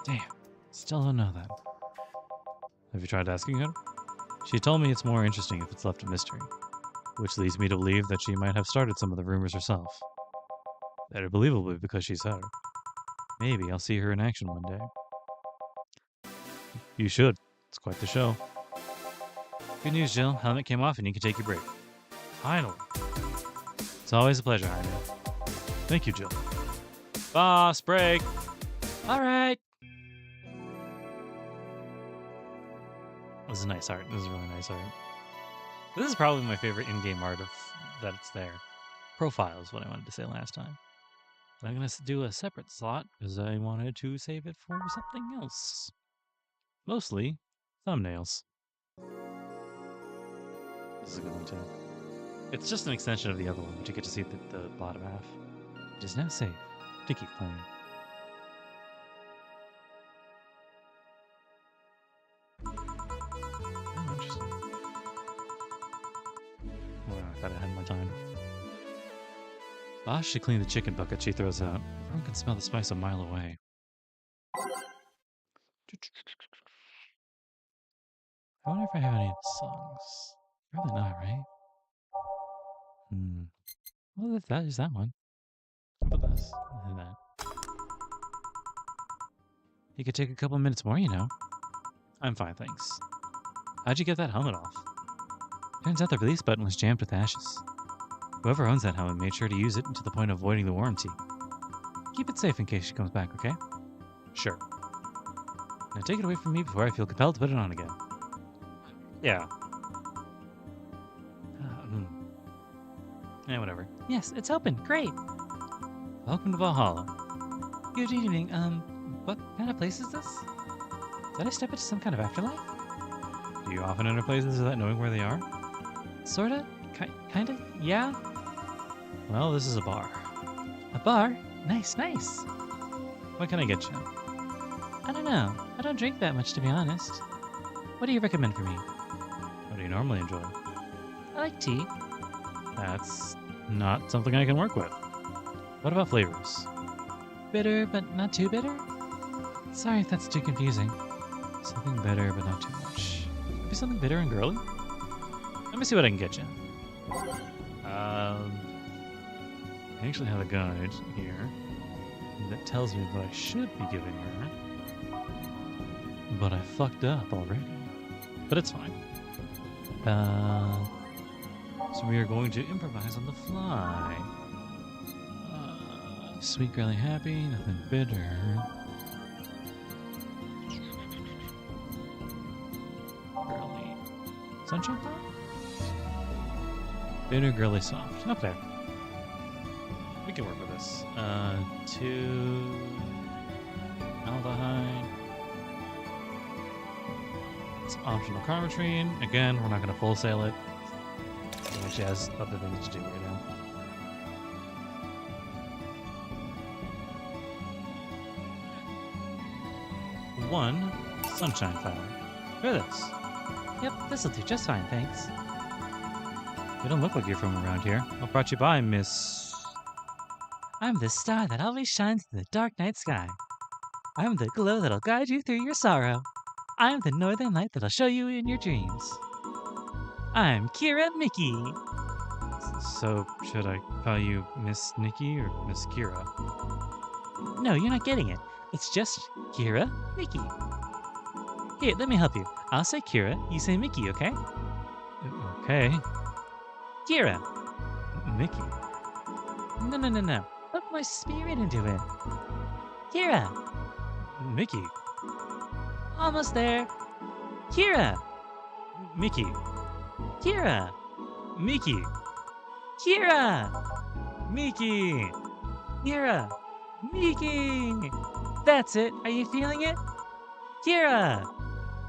Damn, still don't know that. Have you tried asking her? She told me it's more interesting if it's left a mystery, which leads me to believe that she might have started some of the rumors herself. Better believably because she's her. Maybe I'll see her in action one day. You should. It's quite the show. Good news, Jill. Helmet came off and you can take your break. Finally. It's always a pleasure, Jaime. Thank you, Jill. Boss, break. All right. This is nice art. This is really nice art. This is probably my favorite in-game art of that it's there. Profile is what I wanted to say last time. But I'm going to do a separate slot because I wanted to save it for something else. Mostly thumbnails. This is a good one too. It's just an extension of the other one, but you get to see the bottom half. It is now safe to keep playing. Oh, interesting. Well, I thought I had more time. Boss should clean the chicken bucket she throws out. Everyone can smell the spice a mile away. I wonder if I have any of the songs. Probably not, right? Well, that is that one. How about this? And that. You could take a couple minutes more, you know. I'm fine, thanks. How'd you get that helmet off? Turns out the release button was jammed with ashes. Whoever owns that helmet made sure to use it to the point of voiding the warranty. Keep it safe in case she comes back, okay? Sure. Now take it away from me before I feel compelled to put it on again. Yeah. Yeah, whatever. Yes, it's open. Great. Welcome to Valhalla. Good evening. What kind of place is this? Did I step into some kind of afterlife? Do you often enter places without knowing where they are? Sorta. Kinda. Yeah. Well, this is a bar. A bar? Nice, nice. What can I get you? I don't know. I don't drink that much, to be honest. What do you recommend for me? What do you normally enjoy? I like tea. That's not something I can work with. What about flavors? Bitter, but not too bitter? Sorry if that's too confusing. Something bitter, but not too much. Maybe something bitter and girly? Let me see what I can get you. I actually have a guide here that tells me what I should be giving her. But I fucked up already. But it's fine. So we are going to improvise on the fly. Sweet, girly, happy, nothing bitter. Girly. Sunshine thought? Bitter, girly, soft. Okay. We can work with this. 2 aldehyde. It's optional carbotrine. Again, we're not going to full sail it. She has other things to do right now. One sunshine flower. Try this. Yep, this'll do just fine, thanks. You don't look like you're from around here. What brought you by, Miss? I'm the star that always shines in the dark night sky. I'm the glow that'll guide you through your sorrow. I'm the northern light that'll show you in your dreams. I'm Kira Mickey. So, should I call you Miss Nikki or Miss Kira? No, you're not getting it. It's just Kira, Mickey. Here, let me help you. I'll say Kira, you say Mickey, okay? Okay. Kira. Mickey. No. Put more spirit into it. Kira. Mickey. Almost there. Kira. Mickey. Kira. Mickey. Kira. Mickey. Kira. Mickey. That's it. Are you feeling it? Kira.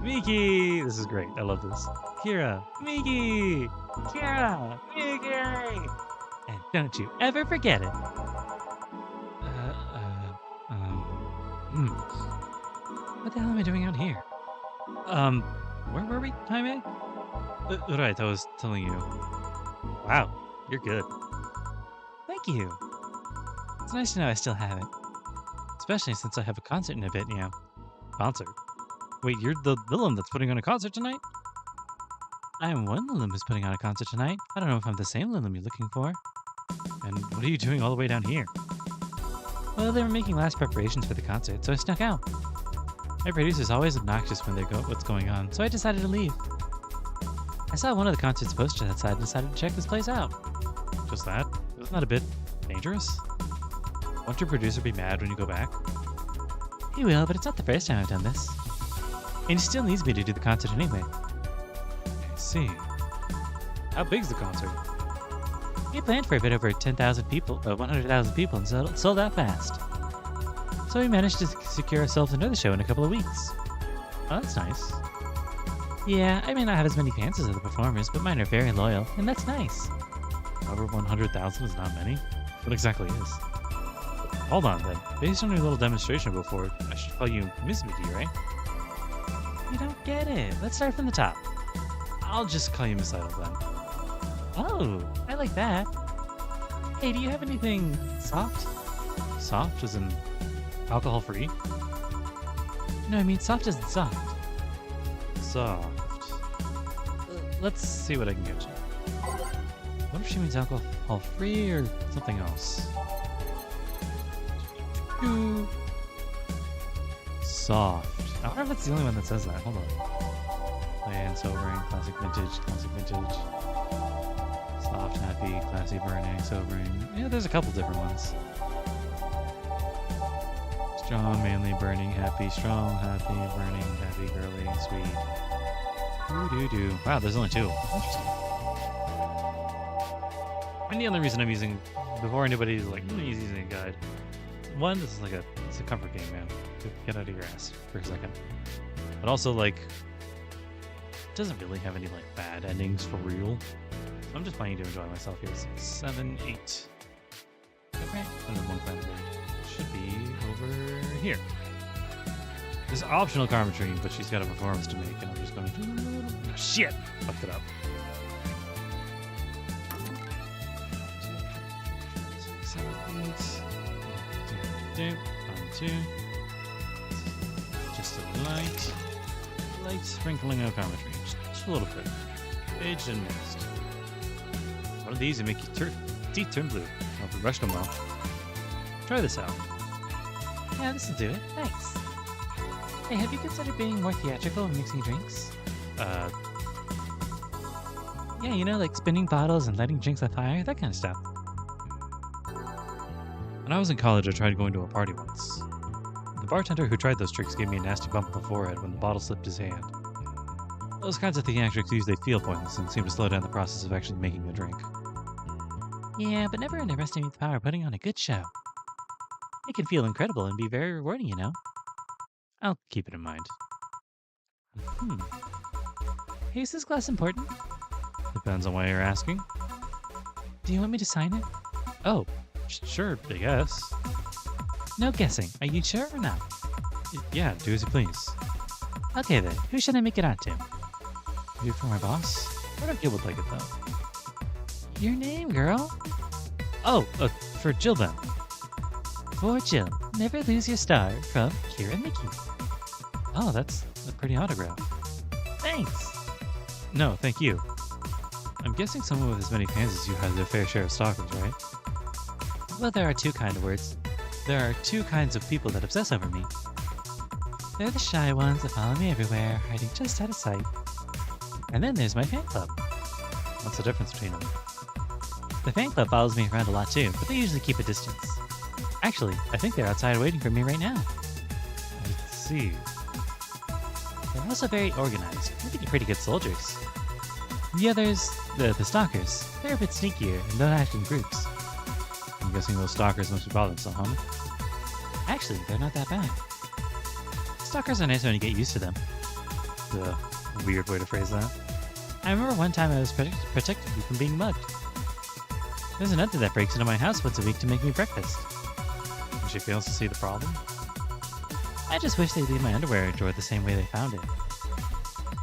Mickey. This is great. I love this. Kira. Mickey. Kira. Mickey. And don't you ever forget it. What the hell am I doing out here? Where were we, Jaime? Right, I was telling you. Wow, you're good. Thank you. It's nice to know I still have it. Especially since I have a concert in a bit, you know. Concert? Wait, you're the villain that's putting on a concert tonight? I am one Lilim who's putting on a concert tonight. I don't know if I'm the same Lilim you're looking for. And what are you doing all the way down here? Well, they were making last preparations for the concert, so I snuck out. My producer's always obnoxious when they go what's going on, so I decided to leave. I saw one of the concert's posters outside and decided to check this place out. Just that? Isn't that a bit dangerous? Won't your producer be mad when you go back? He will, but it's not the first time I've done this. And he still needs me to do the concert anyway. I see. How big's the concert? We planned for a bit over 10,000 people, 100,000 people, and sold out fast. So we managed to secure ourselves another show in a couple of weeks. Oh, that's nice. Yeah, I may not have as many fans as other performers, but mine are very loyal, and that's nice. Over 100,000 is not many. What exactly is? Hold on then. Based on your little demonstration before, I should call you Miss Mickey, right? You don't get it. Let's start from the top. I'll just call you Miss Idol then. Oh, I like that. Hey, do you have anything soft? Soft as in alcohol-free? No, I mean soft as in soft. Soft. Let's see what I can get you. What if she means alcohol-free or something else? Soft. I wonder if that's the only one that says that. Hold on. Plain, sobering, classic vintage. Soft, happy, classy, burning, sobering. Yeah, there's a couple different ones. Strong, manly, burning, happy, strong, happy, burning, happy, girly, sweet. Doo. Wow, there's only two. Interesting. And the only reason I'm using, before anybody's like, he's using a guide. One, this is like it's a comfort game, man. Get out of your ass for a second. But also, like, it doesn't really have any, like, bad endings for real. So I'm just playing to enjoy myself here. 6, 7, 8. Okay. And then one planet should be over here. There's optional karma tree, but she's got a performance to make, and I'm just going to do... Shit! Fucked it up. 6, 7, 8. 1, 2. Just a light sprinkling of karma tree. Just a little bit. Aged and mixed. One of these will make your teeth turn blue. I'll be brushed them well. Try this out. Yeah, this'll do it. Thanks. Hey, have you considered being more theatrical when mixing drinks? Yeah, you know, like spinning bottles and lighting drinks on fire, that kind of stuff. When I was in college, I tried going to a party once. The bartender who tried those tricks gave me a nasty bump on the forehead when the bottle slipped his hand. Those kinds of theatrics usually feel pointless and seem to slow down the process of actually making a drink. Yeah, but never underestimate the power of putting on a good show. It can feel incredible and be very rewarding, you know. I'll keep it in mind. Hey, is this glass important? Depends on why you're asking. Do you want me to sign it? Oh, sure, I guess. No guessing. Are you sure or not? Yeah, do as you please. Okay then, who should I make it out to? Maybe for my boss? I don't feel would like it though. Your name, girl? Oh, for Jill then. For Jill, never lose your star from Kira Mickey. Oh, that's a pretty autograph. Thanks. No, thank you. I'm guessing someone with as many fans as you has their fair share of stalkers, right? Well, there are two kind of words. There are two kinds of people that obsess over me. They're the shy ones that follow me everywhere, hiding just out of sight. And then there's my fan club. What's the difference between them? The fan club follows me around a lot too, but they usually keep a distance. Actually, I think they're outside waiting for me right now. Let's see. They're also very organized, maybe pretty good soldiers. The others, the stalkers, they're a bit sneakier and don't act in groups. I'm guessing those stalkers must be bothersome, huh? Actually, they're not that bad. Stalkers are nice when you get used to them. The weird way to phrase that. I remember one time I was protected from being mugged. There's another that breaks into my house once a week to make me breakfast. And she fails to see the problem? I just wish they'd leave my underwear in a drawer the same way they found it.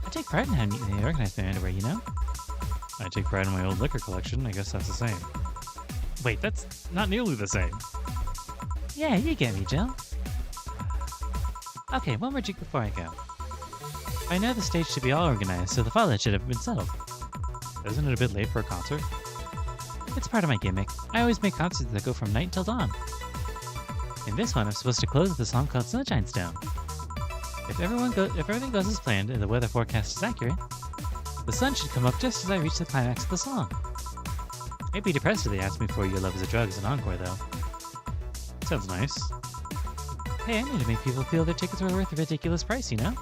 I take pride in how neatly they organize my underwear, you know? I take pride in my old liquor collection. I guess that's the same. Wait, that's not nearly the same. Yeah, you get me, Jill. Okay, one more drink before I go. I know the stage should be all organized, so the fallout should have been settled. Isn't it a bit late for a concert? It's part of my gimmick. I always make concerts that go from night till dawn. In this one, I'm supposed to close with a song called Sunshine Stone. If everything goes as planned and the weather forecast is accurate, the sun should come up just as I reach the climax of the song. I'd be depressed if they asked me for Your Love is a Drug as an encore, though. Sounds nice. Hey, I need to make people feel their tickets were worth a ridiculous price, you know?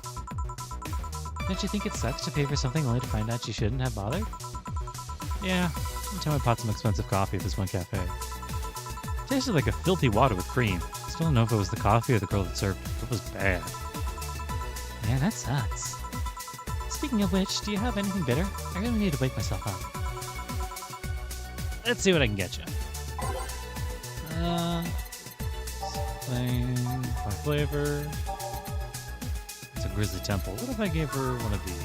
Don't you think it sucks to pay for something only to find out you shouldn't have bothered? Yeah, until I bought some expensive coffee at this one cafe. Tasted like a filthy water with cream. Still don't know if it was the coffee or the girl that served it. It was bad. Man, that sucks. Speaking of which, do you have anything bitter? I really need to wake myself up. Let's see what I can get you. Plain, by flavor. It's a Grizzly Temple. What if I gave her one of these?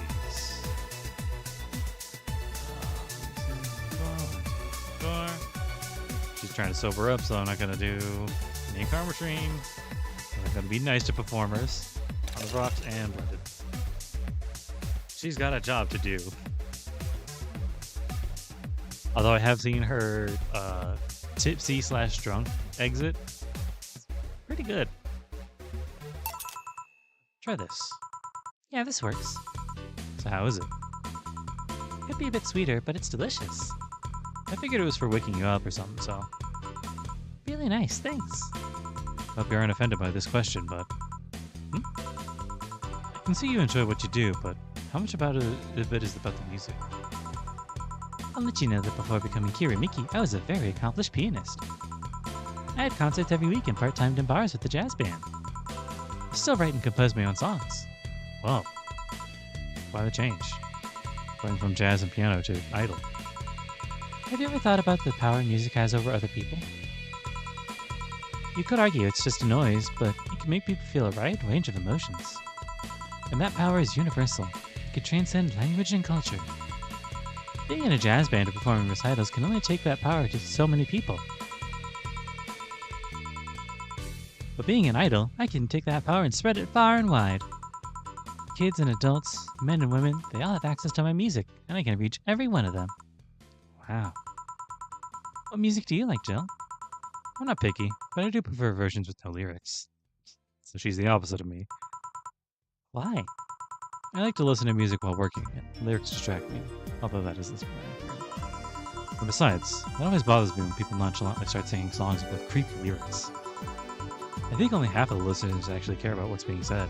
She's trying to sober up, so I'm not going to do any Karma Stream. I'm going to be nice to performers on the rocks and blended. She's got a job to do. Although I have seen her tipsy/drunk exit. Pretty good. Try this. Yeah, this works. So how is it? Could be a bit sweeter, but it's delicious. I figured it was for waking you up or something, so. Really nice, thanks. Hope you aren't offended by this question, but... I can see you enjoy what you do, but how much about it is about the music? I'll let you know that before becoming Kirimiki, I was a very accomplished pianist. I had concerts every week and part-timed in bars with the jazz band. I still write and compose my own songs. Whoa. Why the change? Going from jazz and piano to idol. Have you ever thought about the power music has over other people? You could argue it's just a noise, but it can make people feel a wide range of emotions. And that power is universal. It can transcend language and culture. Being in a jazz band or performing recitals can only take that power to so many people. But being an idol, I can take that power and spread it far and wide. Kids and adults, men and women, they all have access to my music, and I can reach every one of them. Wow. What music do you like, Jill? I'm not picky, but I do prefer versions with no lyrics. So she's the opposite of me. Why? I like to listen to music while working, and lyrics distract me, although that isn't super accurate. And besides, it always bothers me when people nonchalantly start singing songs with creepy lyrics. I think only half of the listeners actually care about what's being said.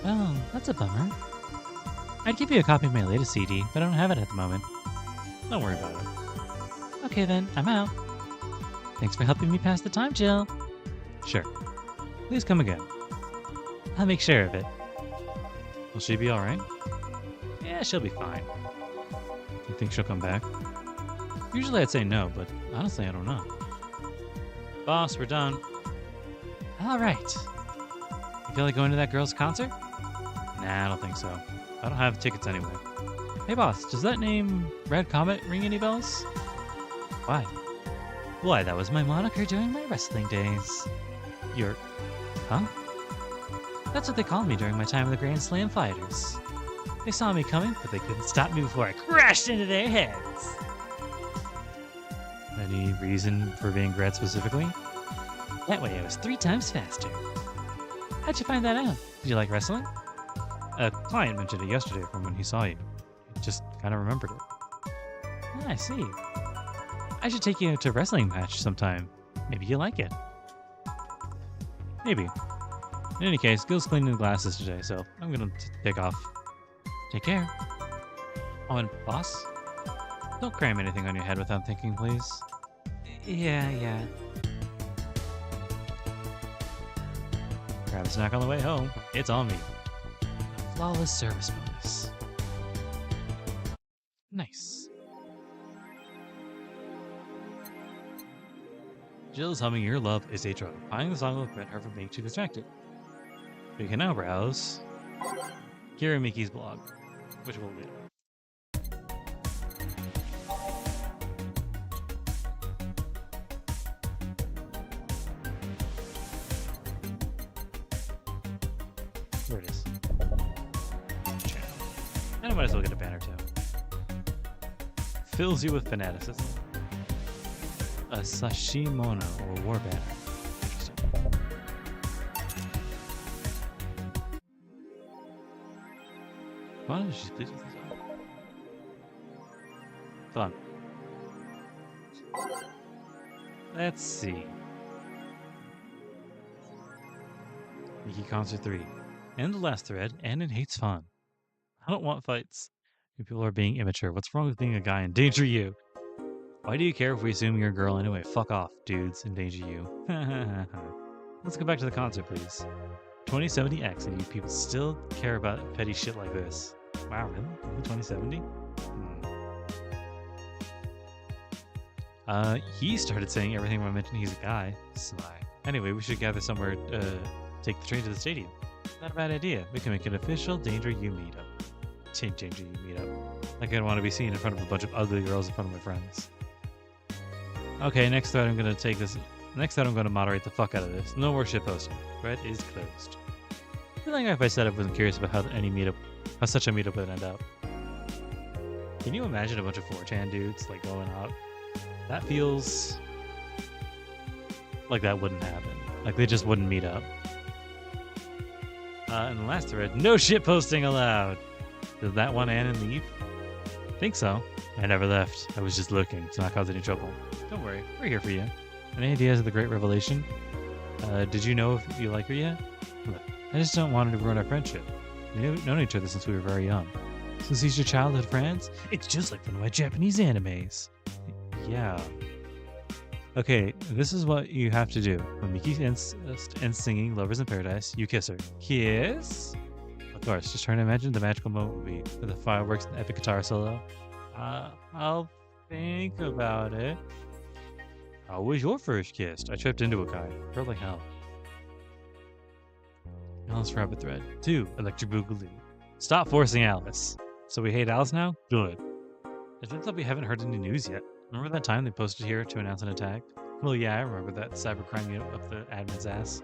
Oh, that's a bummer. I'd give you a copy of my latest CD, but I don't have it at the moment. Don't worry about it. Okay then, I'm out. Thanks for helping me pass the time, Jill. Sure. Please come again. I'll make sure of it. Will she be alright? Yeah, she'll be fine. You think she'll come back? Usually I'd say no, but honestly I don't know. Boss, we're done. All right. You feel like going to that girl's concert? Nah, I don't think so. I don't have tickets anyway. Hey boss, does that name Red Comet ring any bells? Why? Why, that was my moniker during my wrestling days. You're... Huh? That's what they called me during my time in the Grand Slam Fighters. They saw me coming, but they couldn't stop me before I crashed into their heads. Any reason for being grad specifically? That way I was 3 times faster. How'd you find that out? Did you like wrestling? A client mentioned it yesterday from when he saw you. He just kind of remembered it. Ah, I see. I should take you to a wrestling match sometime. Maybe you'll like it. Maybe. In any case, Gil's cleaning the glasses today, so I'm gonna take off. Take care. Oh, and boss? Don't cram anything on your head without thinking, please. Yeah. Grab a snack on the way home. It's on me. Flawless service bonus. Nice. Jill's humming Your Love is a Drug. Finding the song will prevent her from being too distracted. We can now browse Kira Miki's blog, which will be. There it is. And I might as well get a banner too. Fills you with fanaticism. A Sashimono or war banner. Interesting. Fun? She's pleased with this art. Fun. Let's see. Miki Concert 3. And the last thread, Anon hates fun. I don't want fights. You people are being immature. What's wrong with being a guy? Endanger you. Why do you care if we assume you're a girl anyway? Fuck off, dudes. Endanger you. Let's go back to the concert, please. 2070X, and you people still care about petty shit like this. Wow, really? Only 2070? He started saying everything when I mentioned he's a guy. Sly. Anyway, we should gather somewhere, take the train to the stadium. Not a bad idea. We can make an official Danger You meetup. Danger You meetup. Like I don't want to be seen in front of a bunch of ugly girls in front of my friends. Okay, next thread I'm gonna take this. Next thread I'm gonna moderate the fuck out of this. No more shitposting. Thread is closed. I feel like if I said I wasn't curious about how such a meetup would end up. Can you imagine a bunch of 4chan dudes like going out? That feels like that wouldn't happen. Like they just wouldn't meet up. And the last thread, no shitposting allowed. Did that one Anon leave? Think so. I never left. I was just looking to not cause any trouble. Don't worry, we're here for you. Any ideas of the great revelation? Did you know if you like her yet? Look, I just don't want her to ruin our friendship. We've known each other since we were very young. Since these your childhood friends? It's just like one of my Japanese animes. Yeah. Okay, this is what you have to do. When Miki ends singing Lovers in Paradise, you kiss her. Kiss? Of course, just trying to imagine the magical moment would be with the fireworks and epic guitar solo. I'll think about it. How was your first kiss? I tripped into a guy. Felt like hell. Alice Rabbit Thread. 2. Electric Boogaloo. Stop forcing Alice. So we hate Alice now? Good. It looks like we haven't heard any news yet. Remember that time they posted here to announce an attack? Well, yeah, I remember that cybercrime unit up the admin's ass.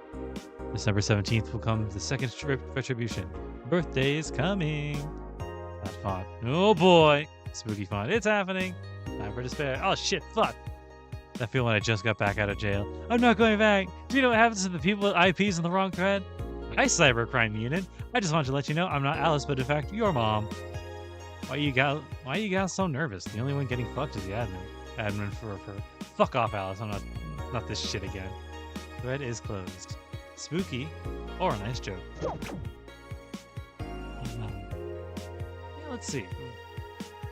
December 17th will come the second strip retribution. Birthday is coming. That font. Oh boy. Spooky font. It's happening. Time for despair. Oh shit, fuck. That feel when I just got back out of jail. I'm not going back. Do you know what happens to the people with IPs in the wrong thread? Hi, cybercrime unit. I just wanted to let you know I'm not Alice, but in fact, your mom. Why you got so nervous? The only one getting fucked is the admin. Admin for fuck off, Alice. I'm not this shit again. Thread is closed. Spooky or a nice joke. Yeah, let's see.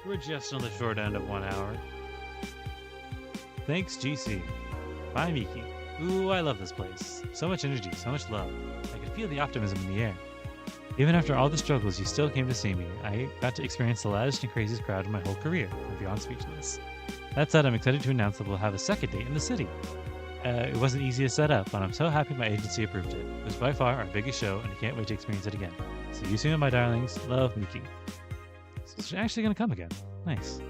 We're just on the short end of 1 hour. Thanks, GC. Bye, Miki. Ooh, I love this place. So much energy, so much love. I can feel the optimism in the air. Even after all the struggles, you still came to see me. I got to experience the loudest and craziest crowd in my whole career. I'm beyond speechless. That said, I'm excited to announce that we'll have a second date in the city. It wasn't easy to set up, but I'm so happy my agency approved it. It was by far our biggest show, and I can't wait to experience it again. See you soon, my darlings. Love, Miki. So she's actually going to come again. Nice.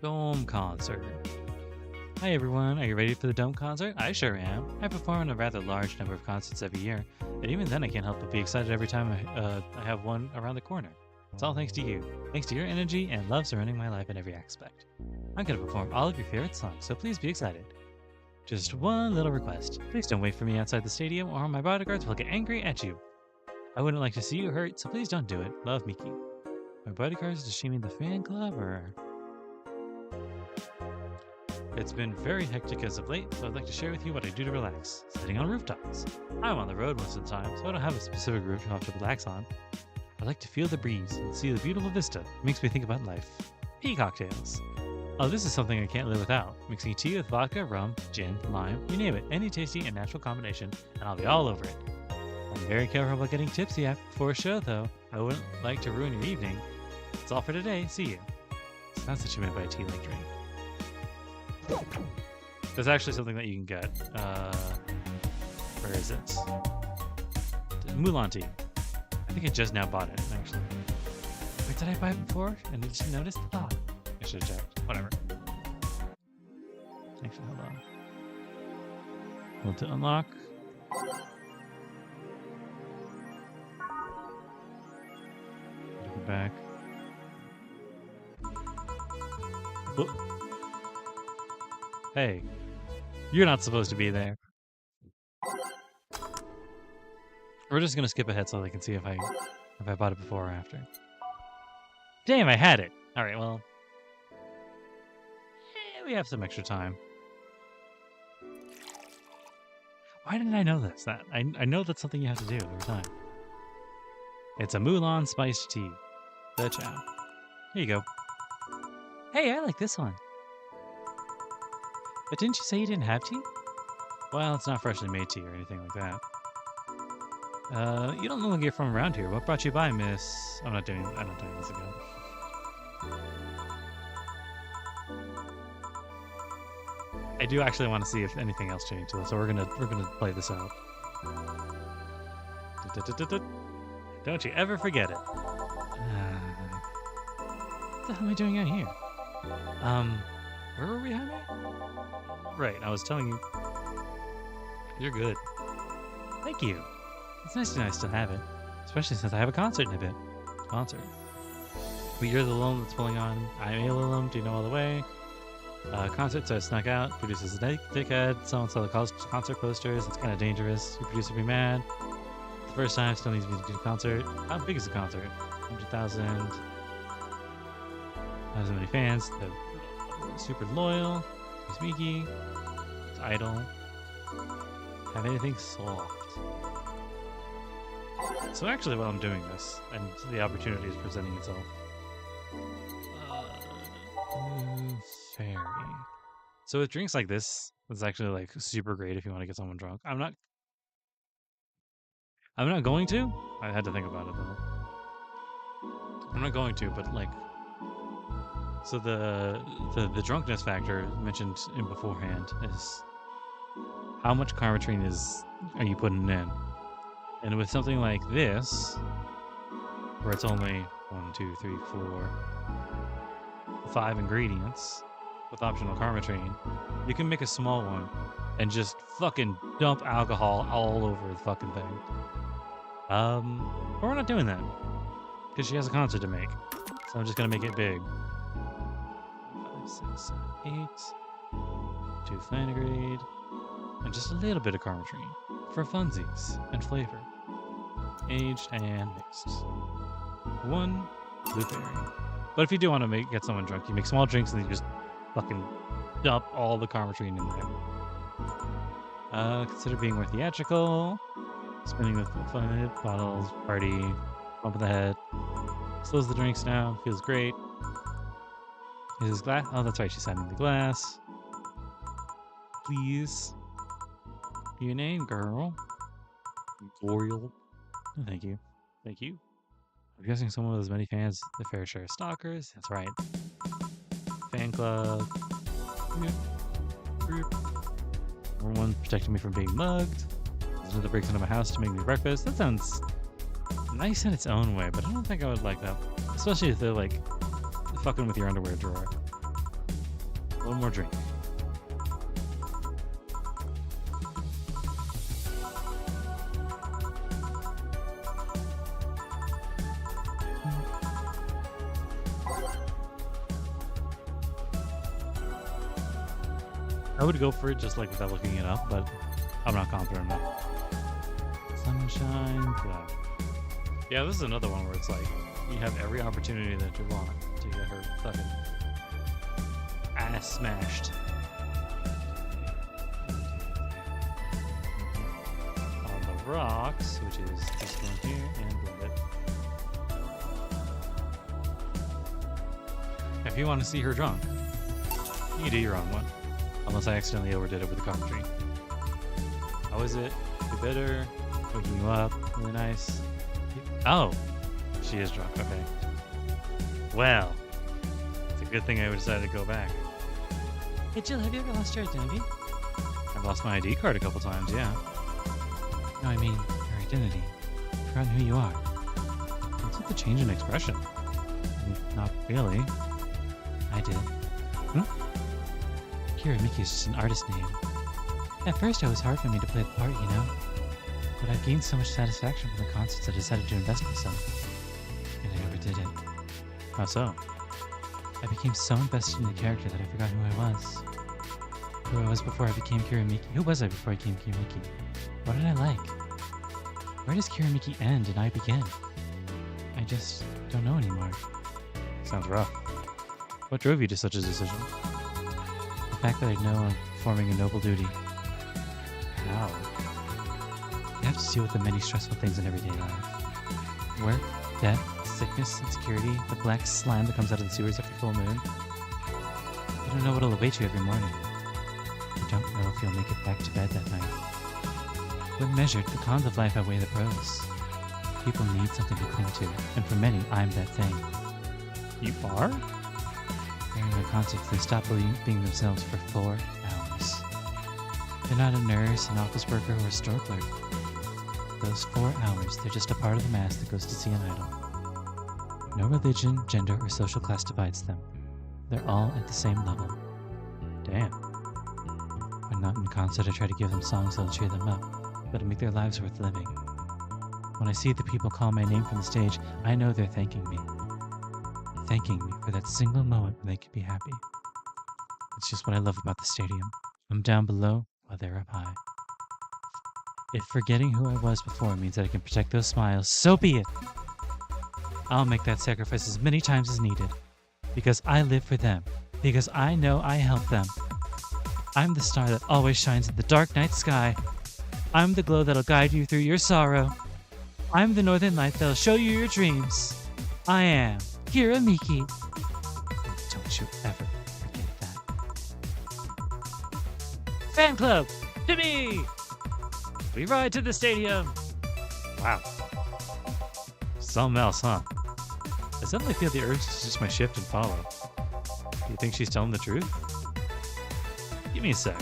Dome concert. Hi everyone, are you ready for the Dome concert? I sure am. I perform in a rather large number of concerts every year, and even then I can't help but be excited every time I have one around the corner. It's all thanks to you. Thanks to your energy and love surrounding my life in every aspect. I'm going to perform all of your favorite songs, so please be excited. Just one little request. Please don't wait for me outside the stadium or my bodyguards will get angry at you. I wouldn't like to see you hurt, so please don't do it. Love, Miki. My bodyguards, does she mean the fan club or... It's been very hectic as of late, so I'd like to share with you what I do to relax. Sitting on rooftops. I'm on the road most of the time, so I don't have a specific rooftop to relax on. I like to feel the breeze and see the beautiful vista. It makes me think about life. Tea cocktails. Oh, this is something I can't live without. Mixing tea with vodka, rum, gin, lime, you name it, any tasty and natural combination, and I'll be all over it. I'm very careful about getting tipsy before a show, though. I wouldn't like to ruin your evening. That's all for today. See you. It's not such a meant by a tea-like drink. There's actually something that you can get. Where is it? Mulan tea. I think I just now bought it, actually. Wait, did I buy it before? And I just noticed? Oh, I should have checked. Whatever. Actually, hold on. Hold to unlock. Go back. Whoop. Hey, you're not supposed to be there. We're just gonna skip ahead so they can see if I bought it before or after. Damn, I had it. All right, well, we have some extra time. Why didn't I know this? That I know that's something you have to do every time. It's a Mulan spiced tea. The chow. Here you go. Hey, I like this one. But didn't you say you didn't have tea? Well, it's not freshly made tea or anything like that. You don't look like you're from around here. What brought you by, miss? I'm not doing this again. I do actually want to see if anything else changed to this, so we're gonna play this out. Don't you ever forget it. What the hell am I doing out here? Where were we having? Right, I was telling you. You're good. Thank you. It's nice to know I still have it. Especially since I have a concert in a bit. Concert. But you're the lone that's pulling on. I'm a Lilum, do you know all the way? Concerts I snuck out. Produces a dickhead. Someone sell the concert posters. It's kind of dangerous. Your producer be mad. The first time still needs me to do a concert. How big is the concert? 100,000. Not as many fans. They're super loyal. Sneaky. It's idle. Have anything soft. So actually, while I'm doing this, and the opportunity is presenting itself, fairy. So with drinks like this, it's actually like super great if you want to get someone drunk. I'm not going to. I had to think about it though. I'm not going to, but like, so the drunkenness factor mentioned in beforehand is how much Carmetrine are you putting in? And with something like this, where it's only 1, 2, 3, 4, 5 ingredients with optional Carmetrine, you can make a small one and just fucking dump alcohol all over the fucking thing. But we're not doing that because she has a concert to make, so I'm just gonna make it big. 5, 6, 7, 8, 2 Flannegrade, and just a little bit of Carmetrine for funsies and flavor. Aged and mixed. 1 blueberry. But if you do want to get someone drunk, you make small drinks and then you just fucking dump all the Carmetrine in there. Consider being more theatrical. Spinning with fun bottles, party, bump in the head. Slows the drinks down, feels great. Is this glass? Oh, that's right, she's signing the glass. Please. Your name, girl. Goriel. Oh, thank you. Thank you. I'm guessing someone with as many fans, the fair share of stalkers. That's right. Fan club. Everyone protecting me from being mugged. There's another breaks into my house to make me breakfast. That sounds nice in its own way, but I don't think I would like that. Especially if they're like fucking with your underwear drawer. One more drink. I would go for it just like without looking it up, but I'm not confident enough. Sunshine. Yeah, this is another one where it's like you have every opportunity that you want to get her fucking ass smashed. On the rocks, which is this one here, and blend it. If you want to see her drunk, you can do your own one. Unless I accidentally overdid it with the carpentry. How is it? Be better. Waking you up. Really nice. Oh! She is drunk. Okay. Well. It's a good thing I decided to go back. Hey Jill, have you ever lost your identity? I've lost my ID card a couple times, yeah. No, I mean your identity. Forgotten who you are. What's with the change in expression? Not really. I did. Kira Miki is just an artist name. At first it was hard for me to play the part, you know? But I've gained so much satisfaction from the concerts I decided to invest myself. And I overdid it. How so? I became so invested in the character that I forgot who I was. Who I was before I became Kira Miki. Who was I before I became Kira Miki? What did I like? Where does Kira Miki end and I begin? I just don't know anymore. Sounds rough. What drove you to such a decision? The fact that I know I'm performing a noble duty. How? You have to deal with the many stressful things in everyday life. Work, death, sickness, insecurity, the black slime that comes out of the sewers after full moon. You don't know what'll await you every morning. You don't know if you'll make it back to bed that night. When measured, the cons of life outweigh the pros. People need something to cling to, and for many, I'm that thing. You are? During my concerts, they stop being themselves for 4 hours. They're not a nurse, an office worker, or a store clerk. Those 4 hours, they're just a part of the mass that goes to see an idol. No religion, gender, or social class divides them. They're all at the same level. Damn. When not in concert, I try to give them songs that'll cheer them up, that'll make their lives worth living. When I see the people call my name from the stage, I know they're thanking me. Thanking me for that single moment when they could be happy. It's just what I love about the stadium. I'm down below while they're up high. If forgetting who I was before means that I can protect those smiles, so be it! I'll make that sacrifice as many times as needed. Because I live for them. Because I know I help them. I'm the star that always shines in the dark night sky. I'm the glow that'll guide you through your sorrow. I'm the northern light that'll show you your dreams. I am Kira Miki. Don't you ever forget that. Fan club, to me! We ride to the stadium. Wow. Something else, huh? I suddenly feel the urge to just my shift and follow. Do you think she's telling the truth? Give me a sec.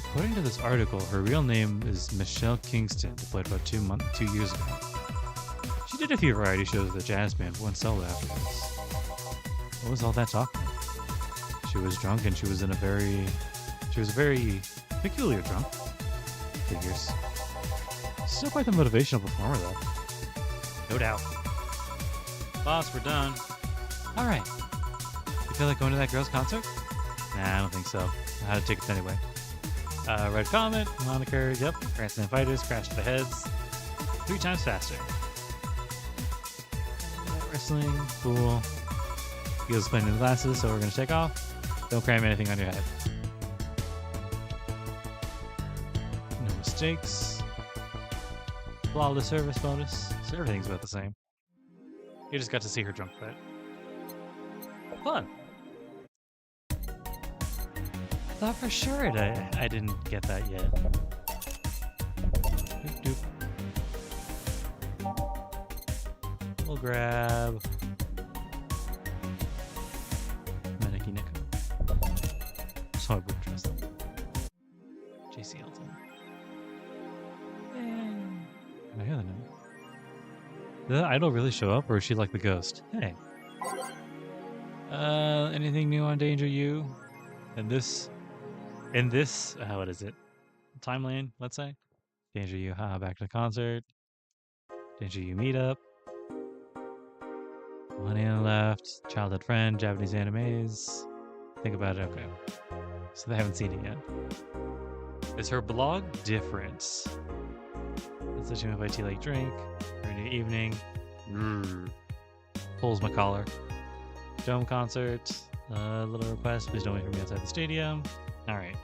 According to this article, her real name is Michelle Kingston, deployed about 2 years ago. She did a few variety shows with a jazz band, but went solo afterwards. What was all that talking? She was drunk and she was a very peculiar drunk. Figures. Still quite the motivational performer, though. No doubt. Boss, we're done. All right. You feel like going to that girl's concert? Nah, I don't think so. I had tickets anyway. Red Comet, Moniker, yep. Grandstand Fighters, Crash to the Heads. 3 times faster. Wrestling, cool. Heels playing in the glasses, so we're going to take off. Don't cram anything on your head. No mistakes. Flawless service bonus. So everything's about the same. You just got to see her drunk fight. Fun. I thought for sure I didn't get that yet. Doop, doop. We'll grab Maneki Nico. So I would trust them. JC Elton. Can I hear the name? Did that idol really show up, or is she like the ghost? Hey. Anything new on Danger U? In this, what is it? Timeline, let's say. Danger U, back to the concert. Danger U meetup. One in left. Childhood friend, Japanese animes. Think about it. Okay. So they haven't seen it yet. Is her blog different? Let's let you invite tea like drink. Every evening. Pulls my collar. Dome concert. Little request. Please don't wait for me outside the stadium. Alright.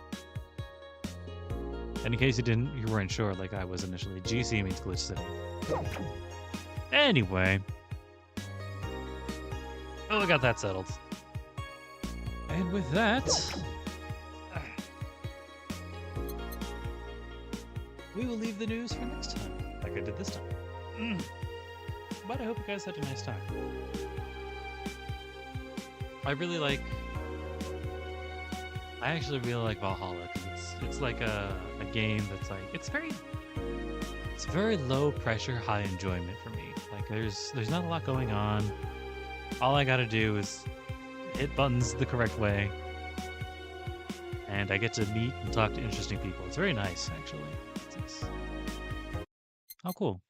And in case you weren't sure, like I was initially, GC means Glitch City. Anyway. Oh, we got that settled. And with that, we will leave the news for next time, like I did this time. But I hope you guys had a nice time. I actually really like Valhalla because it's like a game that's like it's very low pressure, high enjoyment for me. Like there's not a lot going on. All I gotta do is hit buttons the correct way, and I get to meet and talk to interesting people. It's very nice, actually. It's nice. Oh, cool.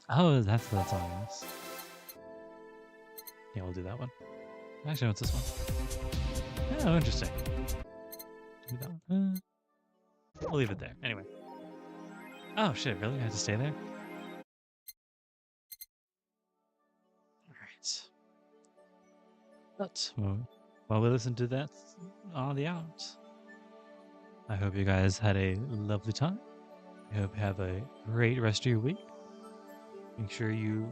Oh, that's what that song is. Yeah, we'll do that one. Actually, what's this one? Oh, interesting. Do that one. We'll leave it there. Anyway. Oh shit! Really? I have to stay there? All right. But while we listen to that on the out, I hope you guys had a lovely time. I hope you have a great rest of your week. Make sure you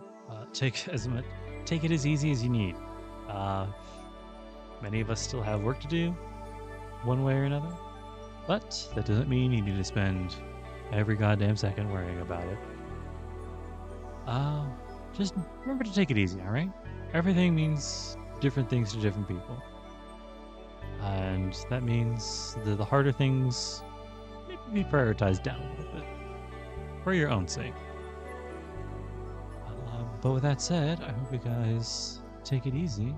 take it as easy as you need. Many of us still have work to do, one way or another, but that doesn't mean you need to spend every goddamn second worrying about it. Just remember to take it easy, all right? Everything means different things to different people, and that means the harder things maybe be prioritized down a little bit for your own sake. But with that said, I hope you guys take it easy,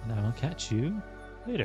and I will catch you later.